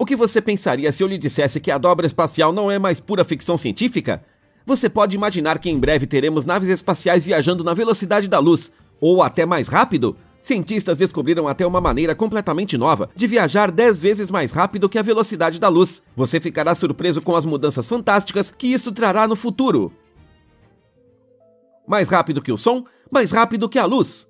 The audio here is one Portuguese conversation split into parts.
que você pensaria se eu lhe dissesse que a dobra espacial não é mais pura ficção científica? Você pode imaginar que em breve teremos naves espaciais viajando na velocidade da luz, ou até mais rápido? Cientistas descobriram até uma maneira completamente nova de viajar 10 vezes mais rápido que a velocidade da luz. Você ficará surpreso com as mudanças fantásticas que isso trará no futuro. Mais rápido que o som, mais rápido que a luz.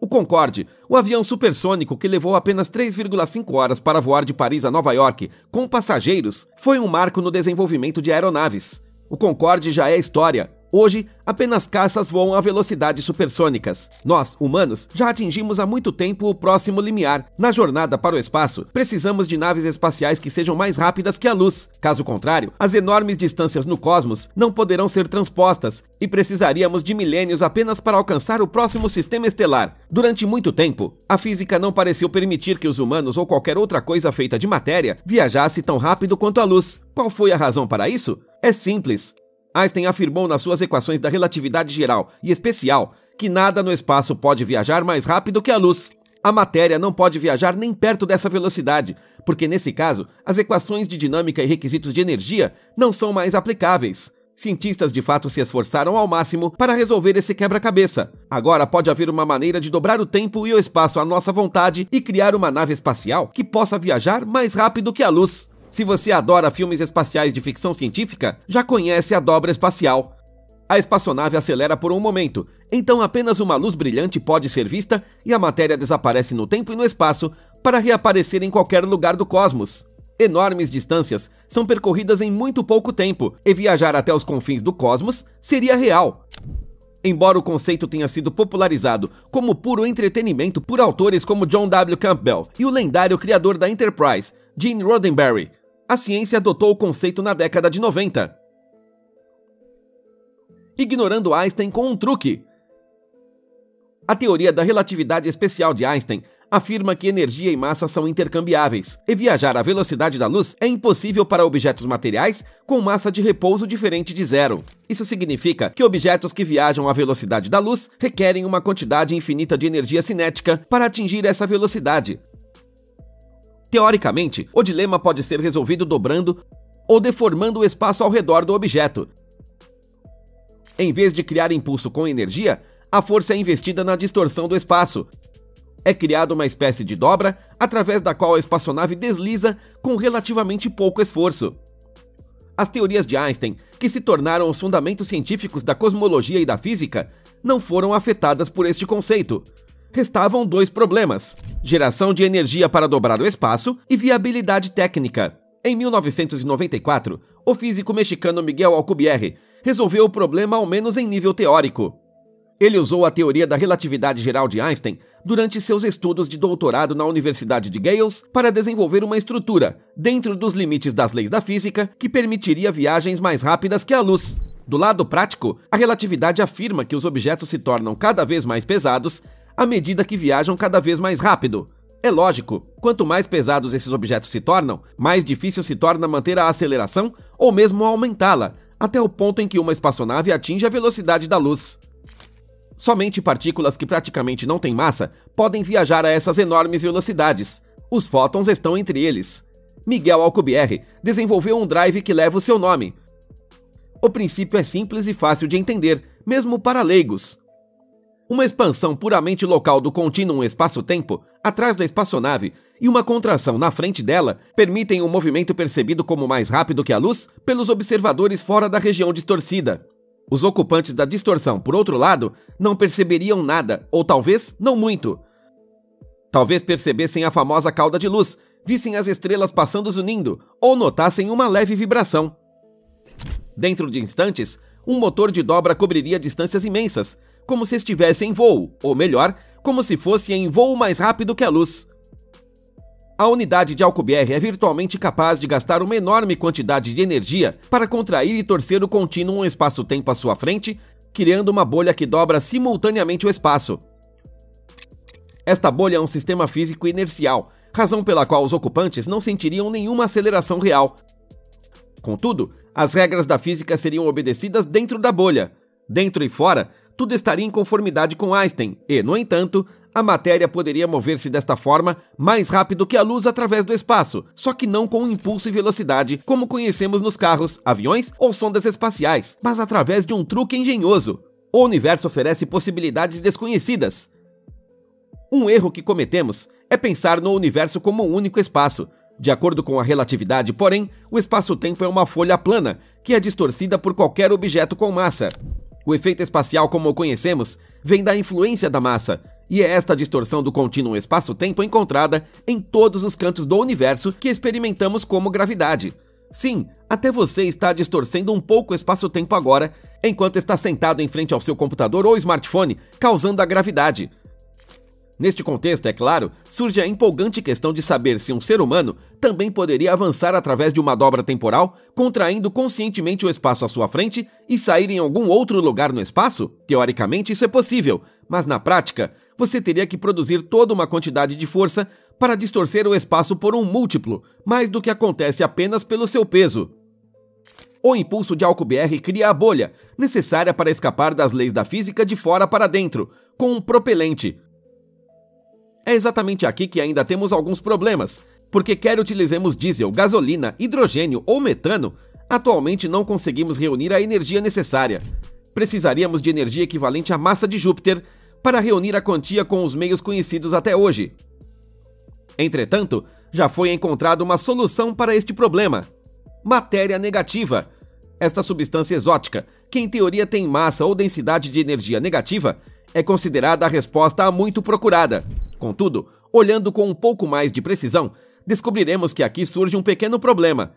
O Concorde, o avião supersônico que levou apenas 3,5 horas para voar de Paris a Nova York com passageiros, foi um marco no desenvolvimento de aeronaves. O Concorde já é história. Hoje, apenas caças voam a velocidades supersônicas. Nós, humanos, já atingimos há muito tempo o próximo limiar. Na jornada para o espaço, precisamos de naves espaciais que sejam mais rápidas que a luz. Caso contrário, as enormes distâncias no cosmos não poderão ser transpostas e precisaríamos de milênios apenas para alcançar o próximo sistema estelar. Durante muito tempo, a física não pareceu permitir que os humanos ou qualquer outra coisa feita de matéria viajasse tão rápido quanto a luz. Qual foi a razão para isso? É simples. Einstein afirmou nas suas equações da relatividade geral e especial que nada no espaço pode viajar mais rápido que a luz. A matéria não pode viajar nem perto dessa velocidade, porque nesse caso, as equações de dinâmica e requisitos de energia não são mais aplicáveis. Cientistas de fato se esforçaram ao máximo para resolver esse quebra-cabeça. Agora pode haver uma maneira de dobrar o tempo e o espaço à nossa vontade e criar uma nave espacial que possa viajar mais rápido que a luz. Se você adora filmes espaciais de ficção científica, já conhece a dobra espacial. A espaçonave acelera por um momento, então apenas uma luz brilhante pode ser vista e a matéria desaparece no tempo e no espaço para reaparecer em qualquer lugar do cosmos. Enormes distâncias são percorridas em muito pouco tempo e viajar até os confins do cosmos seria real. Embora o conceito tenha sido popularizado como puro entretenimento por autores como John W. Campbell e o lendário criador da Enterprise, Gene Roddenberry, a ciência adotou o conceito na década de 90, ignorando Einstein com um truque. A teoria da relatividade especial de Einstein afirma que energia e massa são intercambiáveis, e viajar à velocidade da luz é impossível para objetos materiais com massa de repouso diferente de zero. Isso significa que objetos que viajam à velocidade da luz requerem uma quantidade infinita de energia cinética para atingir essa velocidade. Teoricamente, o dilema pode ser resolvido dobrando ou deformando o espaço ao redor do objeto. Em vez de criar impulso com energia, a força é investida na distorção do espaço. É criada uma espécie de dobra, através da qual a espaçonave desliza com relativamente pouco esforço. As teorias de Einstein, que se tornaram os fundamentos científicos da cosmologia e da física, não foram afetadas por este conceito. Restavam dois problemas: geração de energia para dobrar o espaço e viabilidade técnica. Em 1994, o físico mexicano Miguel Alcubierre resolveu o problema ao menos em nível teórico. Ele usou a teoria da relatividade geral de Einstein durante seus estudos de doutorado na Universidade de Gales para desenvolver uma estrutura, dentro dos limites das leis da física, que permitiria viagens mais rápidas que a luz. Do lado prático, a relatividade afirma que os objetos se tornam cada vez mais pesados à medida que viajam cada vez mais rápido. É lógico, quanto mais pesados esses objetos se tornam, mais difícil se torna manter a aceleração ou mesmo aumentá-la, até o ponto em que uma espaçonave atinge a velocidade da luz. Somente partículas que praticamente não têm massa podem viajar a essas enormes velocidades. Os fótons estão entre eles. Miguel Alcubierre desenvolveu um drive que leva o seu nome. O princípio é simples e fácil de entender, mesmo para leigos. Uma expansão puramente local do contínuo espaço-tempo, atrás da espaçonave, e uma contração na frente dela, permitem um movimento percebido como mais rápido que a luz pelos observadores fora da região distorcida. Os ocupantes da distorção, por outro lado, não perceberiam nada, ou talvez não muito. Talvez percebessem a famosa cauda de luz, vissem as estrelas passando zunindo, ou notassem uma leve vibração. Dentro de instantes, um motor de dobra cobriria distâncias imensas, como se estivesse em voo, ou melhor, como se fosse em voo mais rápido que a luz. A unidade de Alcubierre é virtualmente capaz de gastar uma enorme quantidade de energia para contrair e torcer o contínuo espaço-tempo à sua frente, criando uma bolha que dobra simultaneamente o espaço. Esta bolha é um sistema físico inercial, razão pela qual os ocupantes não sentiriam nenhuma aceleração real. Contudo, as regras da física seriam obedecidas dentro da bolha. Dentro e fora, tudo estaria em conformidade com Einstein e, no entanto, a matéria poderia mover-se desta forma mais rápido que a luz através do espaço, só que não com impulso e velocidade como conhecemos nos carros, aviões ou sondas espaciais, mas através de um truque engenhoso. O universo oferece possibilidades desconhecidas. Um erro que cometemos é pensar no universo como um único espaço. De acordo com a relatividade, porém, o espaço-tempo é uma folha plana, que é distorcida por qualquer objeto com massa. O efeito espacial, como o conhecemos, vem da influência da massa, e é esta distorção do contínuo espaço-tempo encontrada em todos os cantos do universo que experimentamos como gravidade. Sim, até você está distorcendo um pouco o espaço-tempo agora, enquanto está sentado em frente ao seu computador ou smartphone, causando a gravidade. Neste contexto, é claro, surge a empolgante questão de saber se um ser humano também poderia avançar através de uma dobra temporal, contraindo conscientemente o espaço à sua frente e sair em algum outro lugar no espaço? Teoricamente, isso é possível, mas na prática, você teria que produzir toda uma quantidade de força para distorcer o espaço por um múltiplo, mais do que acontece apenas pelo seu peso. O impulso de Alcubierre cria a bolha, necessária para escapar das leis da física de fora para dentro, com um propelente. É exatamente aqui que ainda temos alguns problemas, porque quer utilizemos diesel, gasolina, hidrogênio ou metano, atualmente não conseguimos reunir a energia necessária. Precisaríamos de energia equivalente à massa de Júpiter para reunir a quantia com os meios conhecidos até hoje. Entretanto, já foi encontrada uma solução para este problema: matéria negativa. Esta substância exótica, que em teoria tem massa ou densidade de energia negativa, é considerada a resposta a muito procurada. Contudo, olhando com um pouco mais de precisão, descobriremos que aqui surge um pequeno problema.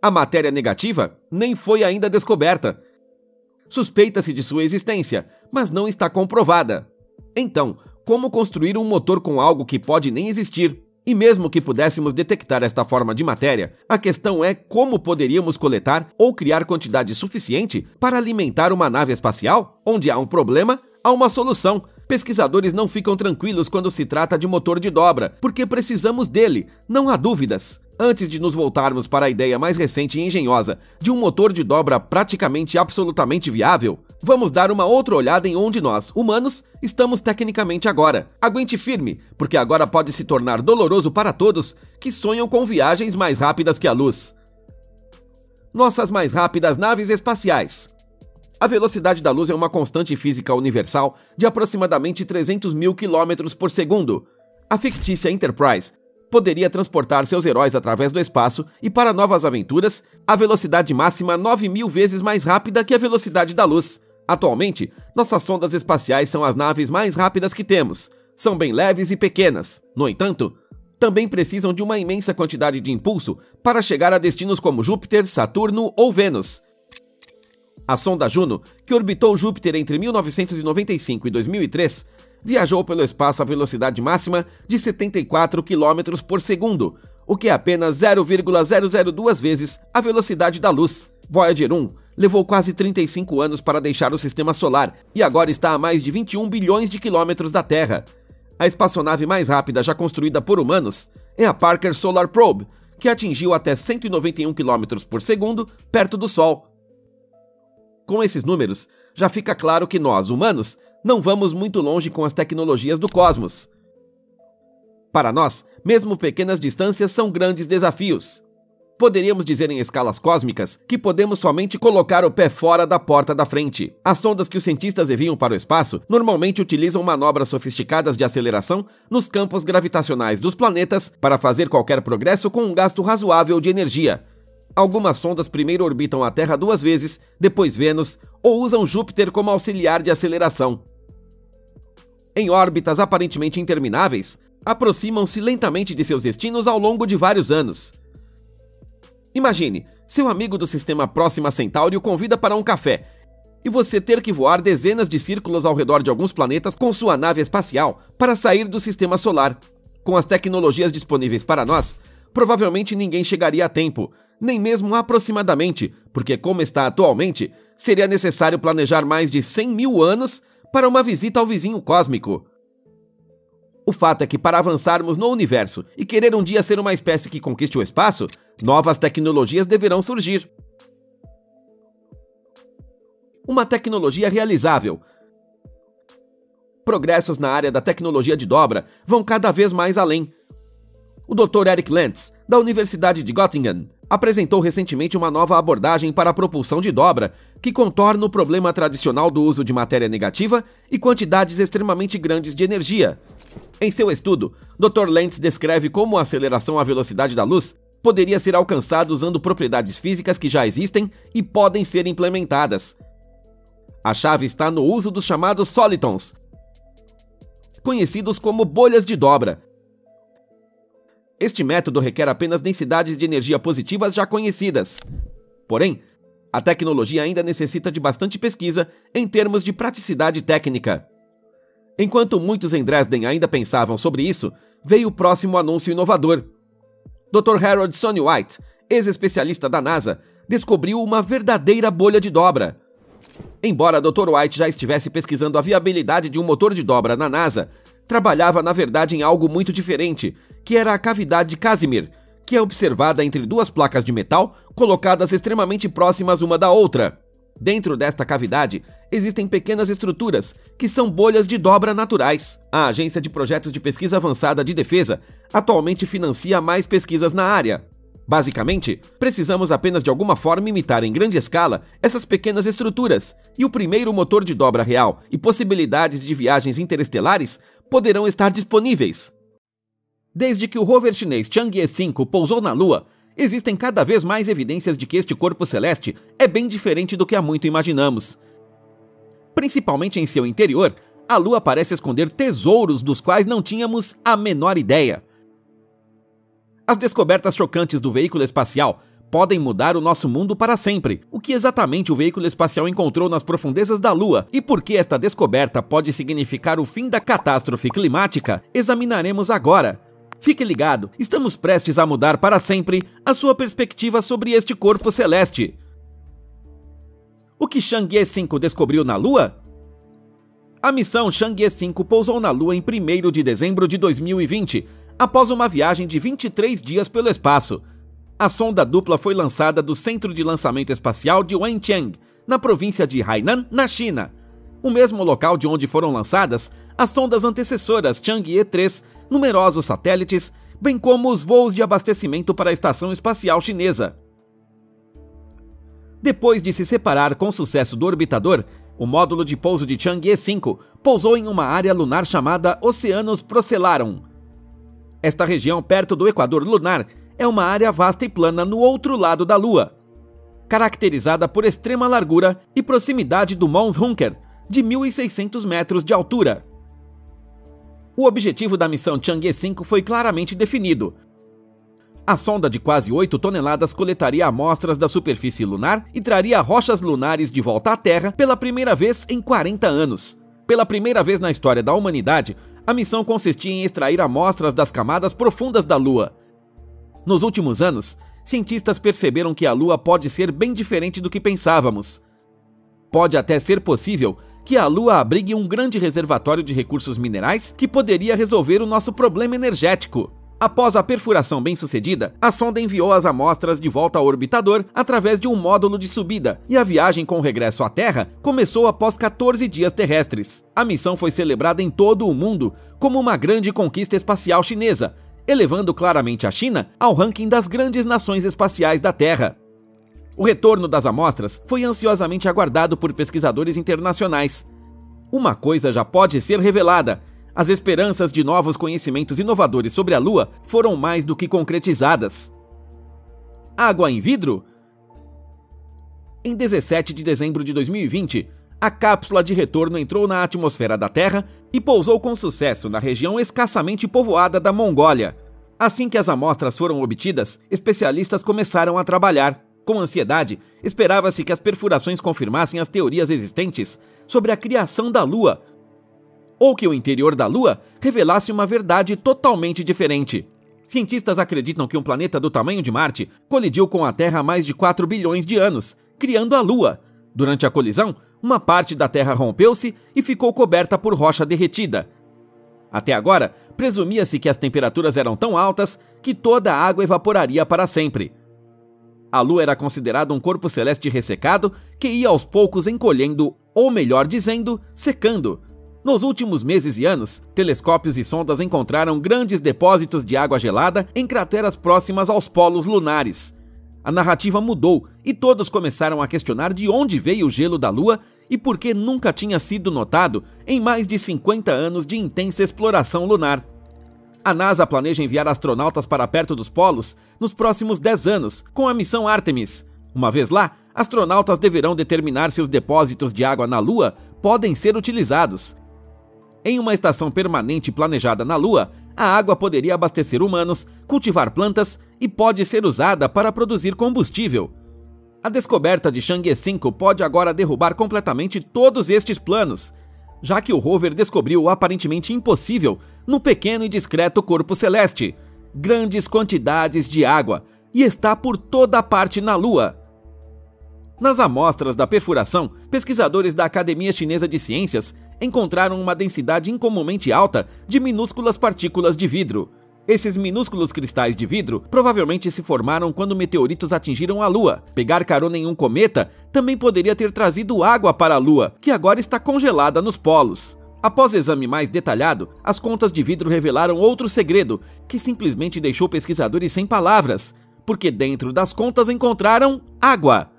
A matéria negativa nem foi ainda descoberta. Suspeita-se de sua existência, mas não está comprovada. Então, como construir um motor com algo que pode nem existir? E mesmo que pudéssemos detectar esta forma de matéria, a questão é como poderíamos coletar ou criar quantidade suficiente para alimentar uma nave espacial? Onde há um problema, há uma solução. Pesquisadores não ficam tranquilos quando se trata de motor de dobra, porque precisamos dele, não há dúvidas. Antes de nos voltarmos para a ideia mais recente e engenhosa de um motor de dobra praticamente absolutamente viável, vamos dar uma outra olhada em onde nós, humanos, estamos tecnicamente agora. Aguente firme, porque agora pode se tornar doloroso para todos que sonham com viagens mais rápidas que a luz. Nossas mais rápidas naves espaciais. A velocidade da luz é uma constante física universal de aproximadamente 300 mil km por segundo. A fictícia Enterprise poderia transportar seus heróis através do espaço e para novas aventuras, a velocidade máxima 9.000 vezes mais rápida que a velocidade da luz. Atualmente, nossas sondas espaciais são as naves mais rápidas que temos. São bem leves e pequenas. No entanto, também precisam de uma imensa quantidade de impulso para chegar a destinos como Júpiter, Saturno ou Vênus. A sonda Juno, que orbitou Júpiter entre 1995 e 2003, viajou pelo espaço à velocidade máxima de 74 km por segundo, o que é apenas 0,002 vezes a velocidade da luz. Voyager 1 levou quase 35 anos para deixar o sistema solar e agora está a mais de 21 bilhões de quilômetros da Terra. A espaçonave mais rápida já construída por humanos é a Parker Solar Probe, que atingiu até 191 km por segundo perto do Sol. Com esses números, já fica claro que nós, humanos, não vamos muito longe com as tecnologias do cosmos. Para nós, mesmo pequenas distâncias são grandes desafios. Poderíamos dizer em escalas cósmicas que podemos somente colocar o pé fora da porta da frente. As sondas que os cientistas enviam para o espaço normalmente utilizam manobras sofisticadas de aceleração nos campos gravitacionais dos planetas para fazer qualquer progresso com um gasto razoável de energia. Algumas sondas primeiro orbitam a Terra 2 vezes, depois Vênus, ou usam Júpiter como auxiliar de aceleração. Em órbitas aparentemente intermináveis, aproximam-se lentamente de seus destinos ao longo de vários anos. Imagine, seu amigo do sistema Próxima Centauri o convida para um café, e você ter que voar dezenas de círculos ao redor de alguns planetas com sua nave espacial para sair do sistema solar. Com as tecnologias disponíveis para nós, provavelmente ninguém chegaria a tempo, nem mesmo aproximadamente, porque como está atualmente, seria necessário planejar mais de 100 mil anos para uma visita ao vizinho cósmico. O fato é que para avançarmos no universo e querer um dia ser uma espécie que conquiste o espaço, novas tecnologias deverão surgir. uma tecnologia realizável. Progressos na área da tecnologia de dobra vão cada vez mais além. O Dr. Eric Lentz, da Universidade de Göttingen, apresentou recentemente uma nova abordagem para a propulsão de dobra que contorna o problema tradicional do uso de matéria negativa e quantidades extremamente grandes de energia. Em seu estudo, Dr. Lentz descreve como a aceleração à velocidade da luz poderia ser alcançada usando propriedades físicas que já existem e podem ser implementadas. A chave está no uso dos chamados solitons, conhecidos como bolhas de dobra. Este método requer apenas densidades de energia positivas já conhecidas. Porém, a tecnologia ainda necessita de bastante pesquisa em termos de praticidade técnica. Enquanto muitos em Dresden ainda pensavam sobre isso, veio o próximo anúncio inovador. Dr. Harold Sonny White, ex-especialista da NASA, descobriu uma verdadeira bolha de dobra. Embora Dr. White já estivesse pesquisando a viabilidade de um motor de dobra na NASA, trabalhava na verdade em algo muito diferente, que era a cavidade de Casimir, que é observada entre duas placas de metal colocadas extremamente próximas uma da outra. Dentro desta cavidade, existem pequenas estruturas, que são bolhas de dobra naturais. A Agência de Projetos de Pesquisa Avançada de Defesa atualmente financia mais pesquisas na área. Basicamente, precisamos apenas de alguma forma imitar em grande escala essas pequenas estruturas, e o primeiro motor de dobra real e possibilidades de viagens interestelares poderão estar disponíveis. Desde que o rover chinês Chang'e 5 pousou na Lua, existem cada vez mais evidências de que este corpo celeste é bem diferente do que há muito imaginamos. Principalmente em seu interior, a Lua parece esconder tesouros dos quais não tínhamos a menor ideia. As descobertas chocantes do veículo espacial podem mudar o nosso mundo para sempre. O que exatamente o veículo espacial encontrou nas profundezas da Lua e por que esta descoberta pode significar o fim da catástrofe climática, examinaremos agora. Fique ligado, estamos prestes a mudar para sempre a sua perspectiva sobre este corpo celeste. O que Chang'e 5 descobriu na Lua? A missão Chang'e 5 pousou na Lua em 1º de dezembro de 2020, após uma viagem de 23 dias pelo espaço. A sonda dupla foi lançada do Centro de Lançamento Espacial de Wenchang, na província de Hainan, na China, o mesmo local de onde foram lançadas as sondas antecessoras Chang'e 3, numerosos satélites, bem como os voos de abastecimento para a Estação Espacial Chinesa. Depois de se separar com sucesso do orbitador, o módulo de pouso de Chang'e 5 pousou em uma área lunar chamada Oceanus Procellarum. Esta região perto do equador lunar é uma área vasta e plana no outro lado da Lua, caracterizada por extrema largura e proximidade do Mons Juncker, de 1.600 metros de altura. O objetivo da missão Chang'e 5 foi claramente definido. A sonda de quase 8 toneladas coletaria amostras da superfície lunar e traria rochas lunares de volta à Terra pela primeira vez em 40 anos. Pela primeira vez na história da humanidade, a missão consistia em extrair amostras das camadas profundas da Lua. Nos últimos anos, cientistas perceberam que a Lua pode ser bem diferente do que pensávamos. Pode até ser possível que a Lua abrigue um grande reservatório de recursos minerais que poderia resolver o nosso problema energético. Após a perfuração bem-sucedida, a sonda enviou as amostras de volta ao orbitador através de um módulo de subida, e a viagem com regresso à Terra começou após 14 dias terrestres. A missão foi celebrada em todo o mundo como uma grande conquista espacial chinesa, elevando claramente a China ao ranking das grandes nações espaciais da Terra. O retorno das amostras foi ansiosamente aguardado por pesquisadores internacionais. Uma coisa já pode ser revelada: as esperanças de novos conhecimentos inovadores sobre a Lua foram mais do que concretizadas. Água em vidro? Em 17 de dezembro de 2020, a cápsula de retorno entrou na atmosfera da Terra e pousou com sucesso na região escassamente povoada da Mongólia. Assim que as amostras foram obtidas, especialistas começaram a trabalhar. Com ansiedade, esperava-se que as perfurações confirmassem as teorias existentes sobre a criação da Lua, ou que o interior da Lua revelasse uma verdade totalmente diferente. Cientistas acreditam que um planeta do tamanho de Marte colidiu com a Terra há mais de 4 bilhões de anos, criando a Lua. Durante a colisão, uma parte da Terra rompeu-se e ficou coberta por rocha derretida. Até agora, presumia-se que as temperaturas eram tão altas que toda a água evaporaria para sempre. A Lua era considerada um corpo celeste ressecado que ia aos poucos encolhendo, ou melhor dizendo, secando. Nos últimos meses e anos, telescópios e sondas encontraram grandes depósitos de água gelada em crateras próximas aos polos lunares. A narrativa mudou e todos começaram a questionar de onde veio o gelo da Lua e por que nunca tinha sido notado em mais de 50 anos de intensa exploração lunar. A NASA planeja enviar astronautas para perto dos polos nos próximos 10 anos, com a missão Artemis. Uma vez lá, astronautas deverão determinar se os depósitos de água na Lua podem ser utilizados. Em uma estação permanente planejada na Lua, a água poderia abastecer humanos, cultivar plantas e pode ser usada para produzir combustível. A descoberta de Chang'e 5 pode agora derrubar completamente todos estes planos, já que o rover descobriu o aparentemente impossível no pequeno e discreto corpo celeste, grandes quantidades de água, e está por toda parte na Lua. Nas amostras da perfuração, pesquisadores da Academia Chinesa de Ciências encontraram uma densidade incomumente alta de minúsculas partículas de vidro. Esses minúsculos cristais de vidro provavelmente se formaram quando meteoritos atingiram a Lua. Pegar carona em um cometa também poderia ter trazido água para a Lua, que agora está congelada nos polos. Após exame mais detalhado, as contas de vidro revelaram outro segredo, que simplesmente deixou pesquisadores sem palavras, porque dentro das contas encontraram água.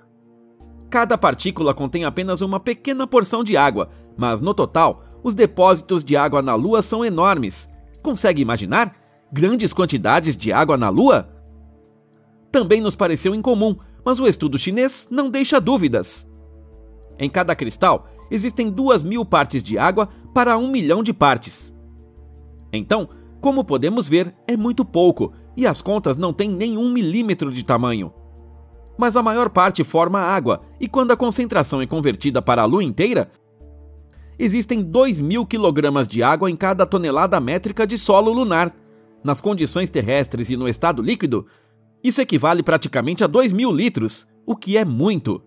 Cada partícula contém apenas uma pequena porção de água, mas no total, os depósitos de água na Lua são enormes. Consegue imaginar? Grandes quantidades de água na Lua? Também nos pareceu incomum, mas o estudo chinês não deixa dúvidas. Em cada cristal, existem 2.000 partes de água para 1 milhão de partes. Então, como podemos ver, é muito pouco, e as contas não têm nem 1 milímetro de tamanho. Mas a maior parte forma água, e quando a concentração é convertida para a Lua inteira, existem 2.000 kg de água em cada tonelada métrica de solo lunar. Nas condições terrestres e no estado líquido, isso equivale praticamente a 2.000 litros, o que é muito.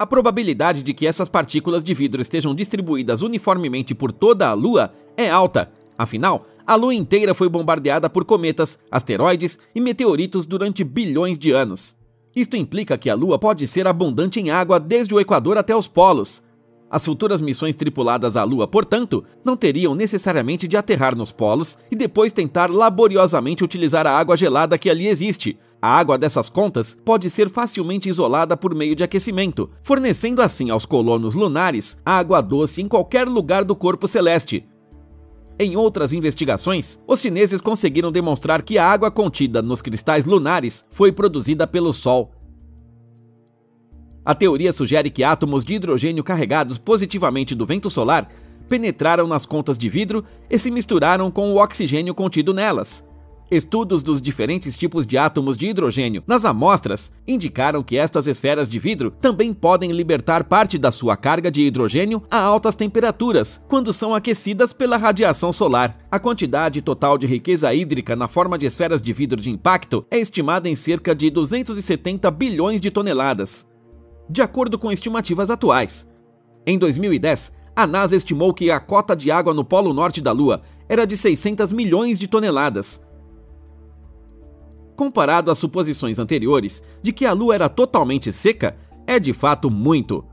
A probabilidade de que essas partículas de vidro estejam distribuídas uniformemente por toda a Lua é alta. Afinal, a Lua inteira foi bombardeada por cometas, asteroides e meteoritos durante bilhões de anos. Isto implica que a Lua pode ser abundante em água desde o Equador até os polos. As futuras missões tripuladas à Lua, portanto, não teriam necessariamente de aterrar nos polos e depois tentar laboriosamente utilizar a água gelada que ali existe. A água dessas contas pode ser facilmente isolada por meio de aquecimento, fornecendo assim aos colonos lunares água doce em qualquer lugar do corpo celeste. Em outras investigações, os chineses conseguiram demonstrar que a água contida nos cristais lunares foi produzida pelo Sol. A teoria sugere que átomos de hidrogênio carregados positivamente do vento solar penetraram nas contas de vidro e se misturaram com o oxigênio contido nelas. Estudos dos diferentes tipos de átomos de hidrogênio nas amostras indicaram que estas esferas de vidro também podem libertar parte da sua carga de hidrogênio a altas temperaturas, quando são aquecidas pela radiação solar. A quantidade total de riqueza hídrica na forma de esferas de vidro de impacto é estimada em cerca de 270 bilhões de toneladas. De acordo com estimativas atuais. Em 2010, a NASA estimou que a cota de água no polo norte da Lua era de 600 milhões de toneladas. Comparado às suposições anteriores de que a Lua era totalmente seca, é de fato muito.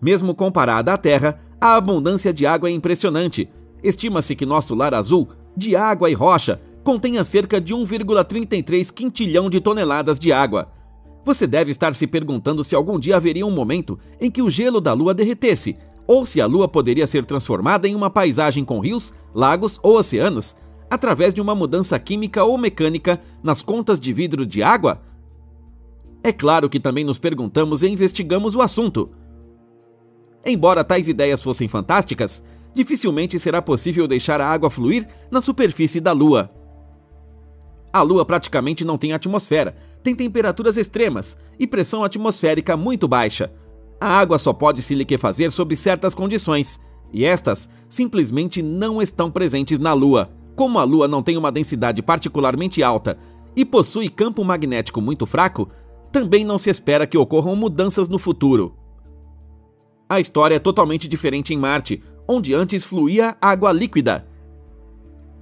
Mesmo comparada à Terra, a abundância de água é impressionante. Estima-se que nosso lar azul, de água e rocha, contenha cerca de 1,33 quintilhão de toneladas de água. Você deve estar se perguntando se algum dia haveria um momento em que o gelo da Lua derretesse, ou se a Lua poderia ser transformada em uma paisagem com rios, lagos ou oceanos, através de uma mudança química ou mecânica nas contas de vidro de água? É claro que também nos perguntamos e investigamos o assunto. Embora tais ideias fossem fantásticas, dificilmente será possível deixar a água fluir na superfície da Lua. A Lua praticamente não tem atmosfera, tem temperaturas extremas e pressão atmosférica muito baixa. A água só pode se liquefazer sob certas condições, e estas simplesmente não estão presentes na Lua. Como a Lua não tem uma densidade particularmente alta e possui campo magnético muito fraco, também não se espera que ocorram mudanças no futuro. A história é totalmente diferente em Marte, onde antes fluía água líquida.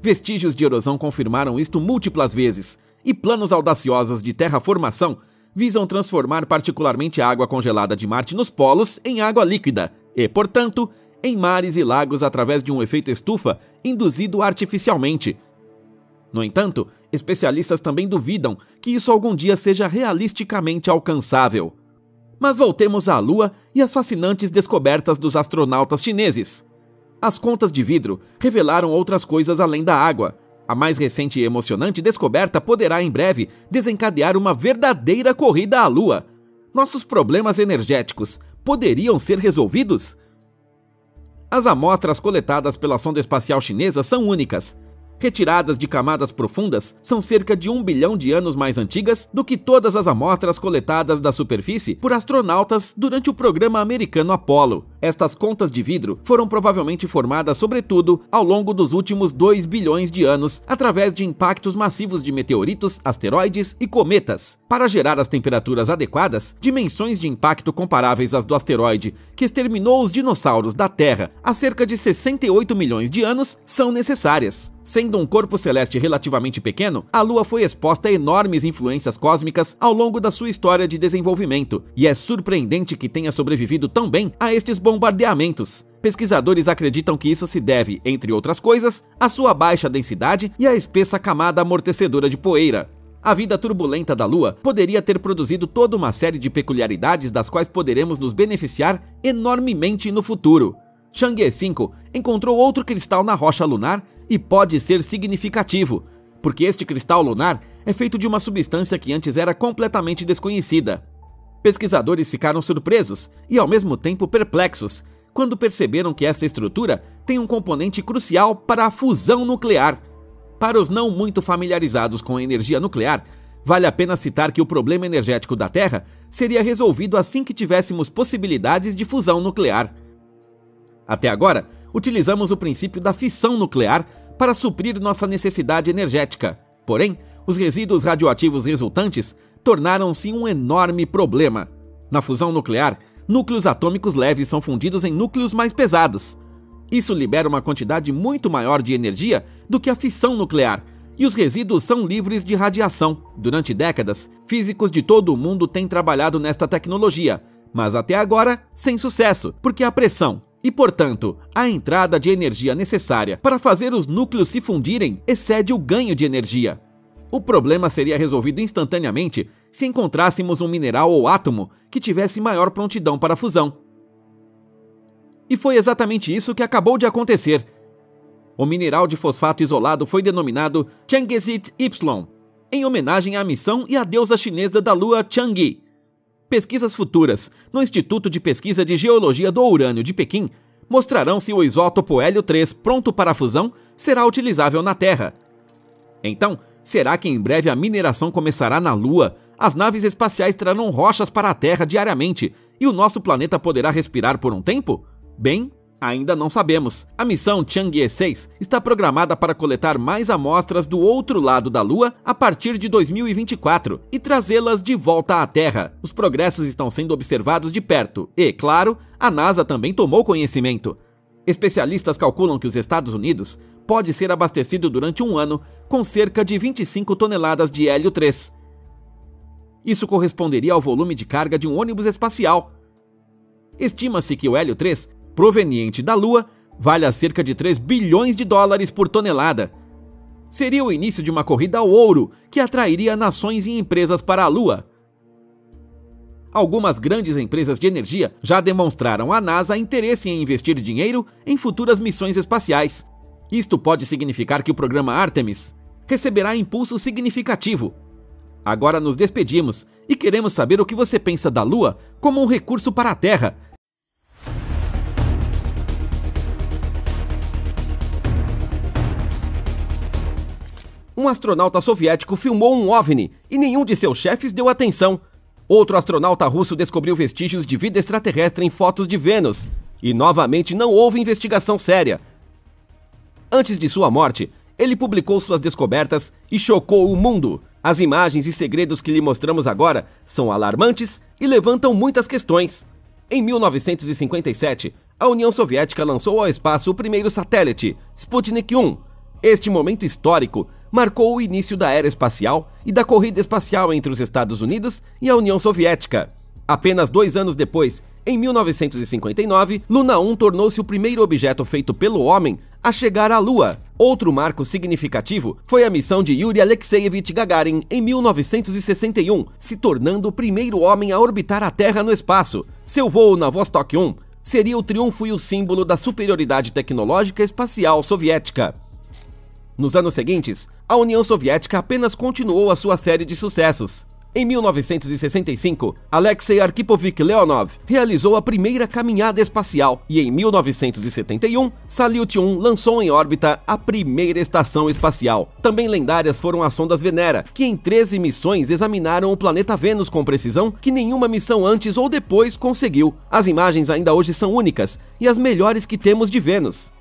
Vestígios de erosão confirmaram isto múltiplas vezes, e planos audaciosos de terraformação visam transformar particularmente a água congelada de Marte nos polos em água líquida e, portanto, em mares e lagos através de um efeito estufa induzido artificialmente. No entanto, especialistas também duvidam que isso algum dia seja realisticamente alcançável. Mas voltemos à Lua e às fascinantes descobertas dos astronautas chineses. As contas de vidro revelaram outras coisas além da água. A mais recente e emocionante descoberta poderá em breve desencadear uma verdadeira corrida à Lua. Nossos problemas energéticos poderiam ser resolvidos? As amostras coletadas pela sonda espacial chinesa são únicas. Retiradas de camadas profundas, são cerca de 1 bilhão de anos mais antigas do que todas as amostras coletadas da superfície por astronautas durante o programa americano Apollo. Estas contas de vidro foram provavelmente formadas sobretudo ao longo dos últimos 2 bilhões de anos através de impactos massivos de meteoritos, asteroides e cometas. Para gerar as temperaturas adequadas, dimensões de impacto comparáveis às do asteroide que exterminou os dinossauros da Terra há cerca de 68 milhões de anos são necessárias. Sendo um corpo celeste relativamente pequeno, a Lua foi exposta a enormes influências cósmicas ao longo da sua história de desenvolvimento, e é surpreendente que tenha sobrevivido tão bem a estes bombardeamentos. Pesquisadores acreditam que isso se deve, entre outras coisas, à sua baixa densidade e à espessa camada amortecedora de poeira. A vida turbulenta da Lua poderia ter produzido toda uma série de peculiaridades das quais poderemos nos beneficiar enormemente no futuro. Chang'e 5 encontrou outro cristal na rocha lunar e pode ser significativo, porque este cristal lunar é feito de uma substância que antes era completamente desconhecida. Pesquisadores ficaram surpresos e ao mesmo tempo perplexos quando perceberam que essa estrutura tem um componente crucial para a fusão nuclear. Para os não muito familiarizados com a energia nuclear, vale a pena citar que o problema energético da Terra seria resolvido assim que tivéssemos possibilidades de fusão nuclear. Até agora, utilizamos o princípio da fissão nuclear para suprir nossa necessidade energética. Porém, os resíduos radioativos resultantes tornaram-se um enorme problema. Na fusão nuclear, núcleos atômicos leves são fundidos em núcleos mais pesados. Isso libera uma quantidade muito maior de energia do que a fissão nuclear, e os resíduos são livres de radiação. Durante décadas, físicos de todo o mundo têm trabalhado nesta tecnologia, mas até agora sem sucesso, porque a pressão e, portanto, a entrada de energia necessária para fazer os núcleos se fundirem excede o ganho de energia. O problema seria resolvido instantaneamente se encontrássemos um mineral ou átomo que tivesse maior prontidão para a fusão. E foi exatamente isso que acabou de acontecer. O mineral de fosfato isolado foi denominado Chang'e Y, em homenagem à missão e à deusa chinesa da lua Chang'e. Pesquisas futuras no Instituto de Pesquisa de Geologia do Urânio de Pequim mostrarão se o isótopo hélio 3 pronto para a fusão será utilizável na Terra. Então, será que em breve a mineração começará na Lua, as naves espaciais trarão rochas para a Terra diariamente e o nosso planeta poderá respirar por um tempo? Bem, ainda não sabemos. A missão Chang'e 6 está programada para coletar mais amostras do outro lado da Lua a partir de 2024 e trazê-las de volta à Terra. Os progressos estão sendo observados de perto e, claro, a NASA também tomou conhecimento. Especialistas calculam que os Estados Unidos pode ser abastecido durante um ano com cerca de 25 toneladas de hélio 3. Isso corresponderia ao volume de carga de um ônibus espacial. Estima-se que o hélio 3 proveniente da Lua vale a cerca de 3 bilhões de dólares por tonelada. Seria o início de uma corrida ao ouro que atrairia nações e empresas para a Lua. Algumas grandes empresas de energia já demonstraram à NASA interesse em investir dinheiro em futuras missões espaciais. Isto pode significar que o programa Artemis receberá impulso significativo. Agora nos despedimos e queremos saber o que você pensa da Lua como um recurso para a Terra. Um astronauta soviético filmou um OVNI e nenhum de seus chefes deu atenção. Outro astronauta russo descobriu vestígios de vida extraterrestre em fotos de Vênus. E novamente não houve investigação séria. Antes de sua morte, ele publicou suas descobertas e chocou o mundo. As imagens e segredos que lhe mostramos agora são alarmantes e levantam muitas questões. Em 1957, a União Soviética lançou ao espaço o primeiro satélite, Sputnik 1. Este momento histórico marcou o início da era espacial e da corrida espacial entre os Estados Unidos e a União Soviética. Apenas 2 anos depois, em 1959, Luna 1 tornou-se o primeiro objeto feito pelo homem a chegar à Lua. Outro marco significativo foi a missão de Yuri Alexeyevich Gagarin em 1961, se tornando o primeiro homem a orbitar a Terra no espaço. Seu voo na Vostok 1 seria o triunfo e o símbolo da superioridade tecnológica espacial soviética. Nos anos seguintes, a União Soviética apenas continuou a sua série de sucessos. Em 1965, Alexei Arkhipov Leonov realizou a primeira caminhada espacial e em 1971, Salyut 1 lançou em órbita a primeira estação espacial. Também lendárias foram as sondas Venera, que em 13 missões examinaram o planeta Vênus com precisão que nenhuma missão antes ou depois conseguiu. As imagens ainda hoje são únicas e as melhores que temos de Vênus.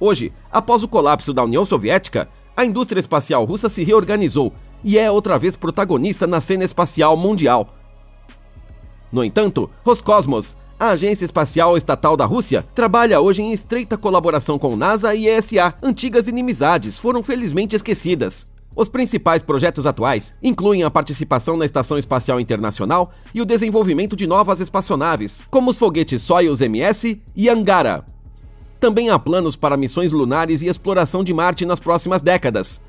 Hoje, após o colapso da União Soviética, a indústria espacial russa se reorganizou e é outra vez protagonista na cena espacial mundial. No entanto, Roscosmos, a agência espacial estatal da Rússia, trabalha hoje em estreita colaboração com NASA e ESA. Antigas inimizades foram felizmente esquecidas. Os principais projetos atuais incluem a participação na Estação Espacial Internacional e o desenvolvimento de novas espaçonaves, como os foguetes Soyuz MS e Angara. Também há planos para missões lunares e exploração de Marte nas próximas décadas.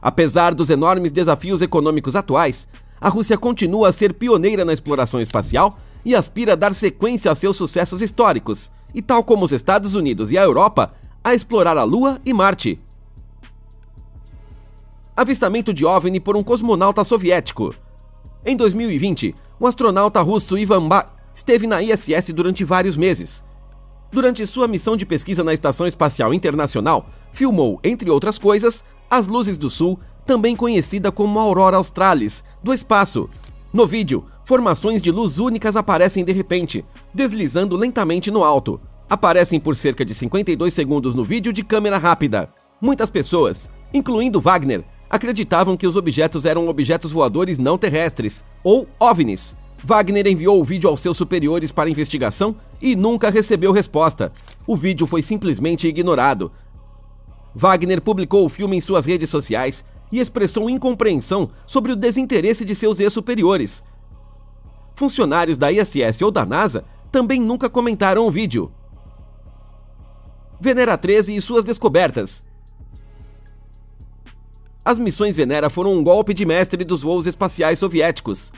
Apesar dos enormes desafios econômicos atuais, a Rússia continua a ser pioneira na exploração espacial e aspira a dar sequência a seus sucessos históricos, e tal como os Estados Unidos e a Europa, a explorar a Lua e Marte. Avistamento de OVNI por um cosmonauta soviético. Em 2020, o astronauta russo Ivan esteve na ISS durante vários meses. Durante sua missão de pesquisa na Estação Espacial Internacional, filmou, entre outras coisas, as luzes do Sul, também conhecida como Aurora Australis, do espaço. No vídeo, formações de luz únicas aparecem de repente, deslizando lentamente no alto. Aparecem por cerca de 52 segundos no vídeo de câmera rápida. Muitas pessoas, incluindo Wagner, acreditavam que os objetos eram objetos voadores não terrestres, ou OVNIs. Wagner enviou o vídeo aos seus superiores para investigação e nunca recebeu resposta. O vídeo foi simplesmente ignorado. Wagner publicou o filme em suas redes sociais e expressou incompreensão sobre o desinteresse de seus ex-superiores. Funcionários da ISS ou da NASA também nunca comentaram o vídeo. Venera 13 e suas descobertas. As missões Venera foram um golpe de mestre dos voos espaciais soviéticos.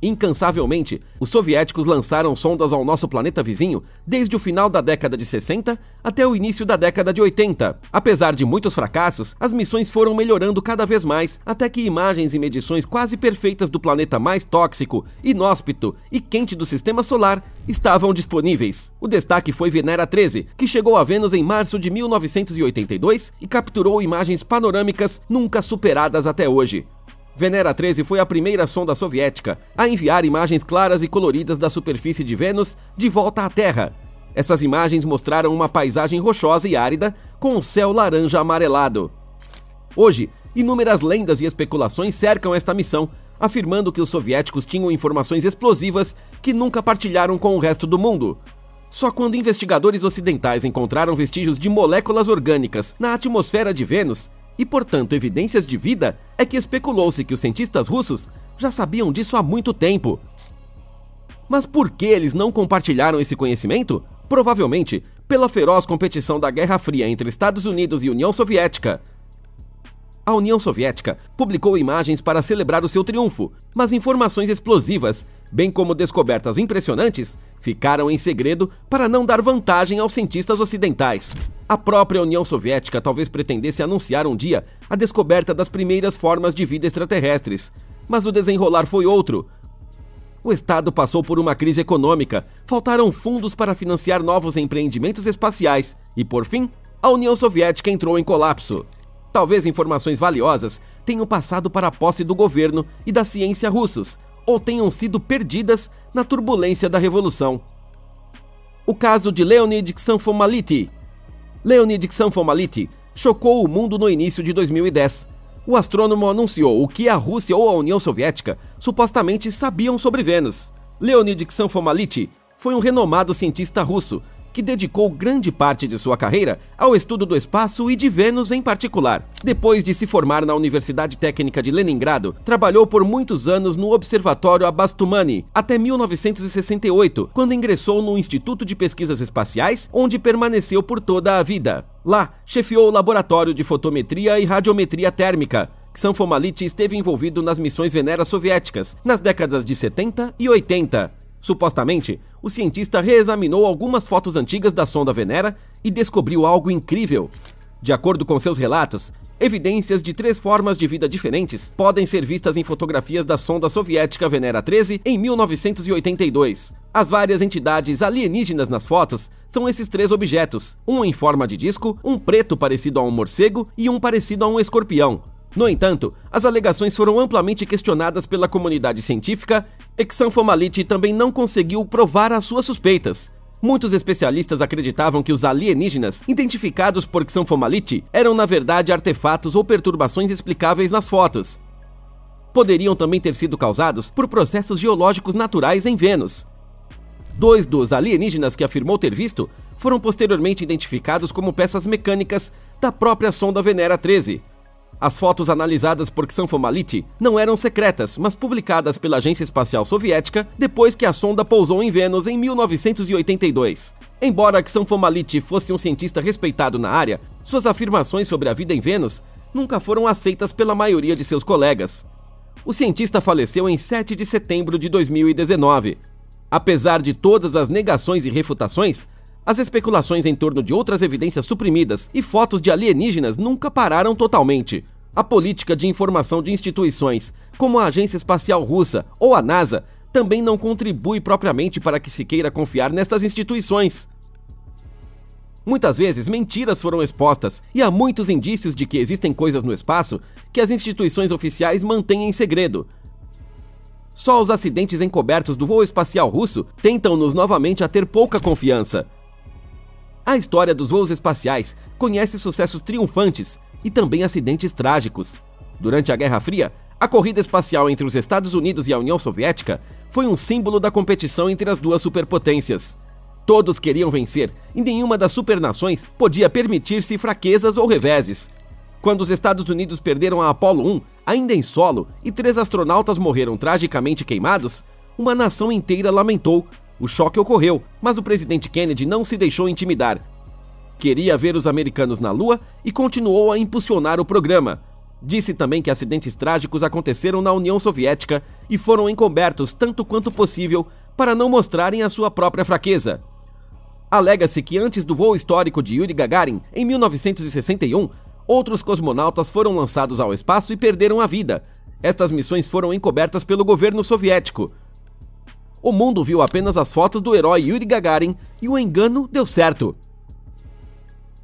Incansavelmente, os soviéticos lançaram sondas ao nosso planeta vizinho desde o final da década de 60 até o início da década de 80. Apesar de muitos fracassos, as missões foram melhorando cada vez mais, até que imagens e medições quase perfeitas do planeta mais tóxico, inóspito e quente do sistema solar estavam disponíveis. O destaque foi Venera 13, que chegou a Vênus em março de 1982 e capturou imagens panorâmicas nunca superadas até hoje. Venera 13 foi a primeira sonda soviética a enviar imagens claras e coloridas da superfície de Vênus de volta à Terra. Essas imagens mostraram uma paisagem rochosa e árida com um céu laranja amarelado. Hoje, inúmeras lendas e especulações cercam esta missão, afirmando que os soviéticos tinham informações explosivas que nunca partilharam com o resto do mundo. Só quando investigadores ocidentais encontraram vestígios de moléculas orgânicas na atmosfera de Vênus, e, portanto, evidências de vida, é que especulou-se que os cientistas russos já sabiam disso há muito tempo. Mas por que eles não compartilharam esse conhecimento? Provavelmente pela feroz competição da Guerra Fria entre Estados Unidos e União Soviética. A União Soviética publicou imagens para celebrar o seu triunfo, mas informações explosivas, bem como descobertas impressionantes, ficaram em segredo para não dar vantagem aos cientistas ocidentais. A própria União Soviética talvez pretendesse anunciar um dia a descoberta das primeiras formas de vida extraterrestres, mas o desenrolar foi outro. O Estado passou por uma crise econômica, faltaram fundos para financiar novos empreendimentos espaciais e, por fim, a União Soviética entrou em colapso. Talvez informações valiosas tenham passado para a posse do governo e da ciência russos, ou tenham sido perdidas na turbulência da Revolução. O caso de Leonid Ksanfomality. Leonid Ksanfomality chocou o mundo no início de 2010. O astrônomo anunciou o que a Rússia ou a União Soviética supostamente sabiam sobre Vênus. Leonid Ksanfomality foi um renomado cientista russo que dedicou grande parte de sua carreira ao estudo do espaço e de Vênus em particular. Depois de se formar na Universidade Técnica de Leningrado, trabalhou por muitos anos no Observatório Abastumani, até 1968, quando ingressou no Instituto de Pesquisas Espaciais, onde permaneceu por toda a vida. Lá, chefiou o Laboratório de Fotometria e Radiometria Térmica. Ksan Fomality esteve envolvido nas missões Venera soviéticas, nas décadas de 70 e 80. Supostamente, o cientista reexaminou algumas fotos antigas da sonda Venera e descobriu algo incrível. De acordo com seus relatos, evidências de 3 formas de vida diferentes podem ser vistas em fotografias da sonda soviética Venera 13 em 1982. As várias entidades alienígenas nas fotos são esses 3 objetos, um em forma de disco, um preto parecido a um morcego e um parecido a um escorpião. No entanto, as alegações foram amplamente questionadas pela comunidade científica e Ksan Fomality também não conseguiu provar as suas suspeitas. Muitos especialistas acreditavam que os alienígenas identificados por Ksan Fomality eram na verdade artefatos ou perturbações explicáveis nas fotos. Poderiam também ter sido causados por processos geológicos naturais em Vênus. 2 dos alienígenas que afirmou ter visto foram posteriormente identificados como peças mecânicas da própria sonda Venera 13. As fotos analisadas por Ksan Fomality não eram secretas, mas publicadas pela Agência Espacial Soviética depois que a sonda pousou em Vênus em 1982. Embora Ksan Fomality fosse um cientista respeitado na área, suas afirmações sobre a vida em Vênus nunca foram aceitas pela maioria de seus colegas. O cientista faleceu em 7 de setembro de 2019. Apesar de todas as negações e refutações, as especulações em torno de outras evidências suprimidas e fotos de alienígenas nunca pararam totalmente. A política de informação de instituições, como a Agência Espacial Russa ou a NASA, também não contribui propriamente para que se queira confiar nestas instituições. Muitas vezes, mentiras foram expostas e há muitos indícios de que existem coisas no espaço que as instituições oficiais mantêm em segredo. Só os acidentes encobertos do voo espacial russo tentam-nos novamente a ter pouca confiança. A história dos voos espaciais conhece sucessos triunfantes e também acidentes trágicos. Durante a Guerra Fria, a corrida espacial entre os Estados Unidos e a União Soviética foi um símbolo da competição entre as duas superpotências. Todos queriam vencer e nenhuma das supernações podia permitir-se fraquezas ou reveses. Quando os Estados Unidos perderam a Apollo 1, ainda em solo, e 3 astronautas morreram tragicamente queimados, uma nação inteira lamentou. O choque ocorreu, mas o presidente Kennedy não se deixou intimidar. Queria ver os americanos na Lua e continuou a impulsionar o programa. Disse também que acidentes trágicos aconteceram na União Soviética e foram encobertos tanto quanto possível para não mostrarem a sua própria fraqueza. Alega-se que antes do voo histórico de Yuri Gagarin, em 1961, outros cosmonautas foram lançados ao espaço e perderam a vida. Estas missões foram encobertas pelo governo soviético. O mundo viu apenas as fotos do herói Yuri Gagarin e o engano deu certo.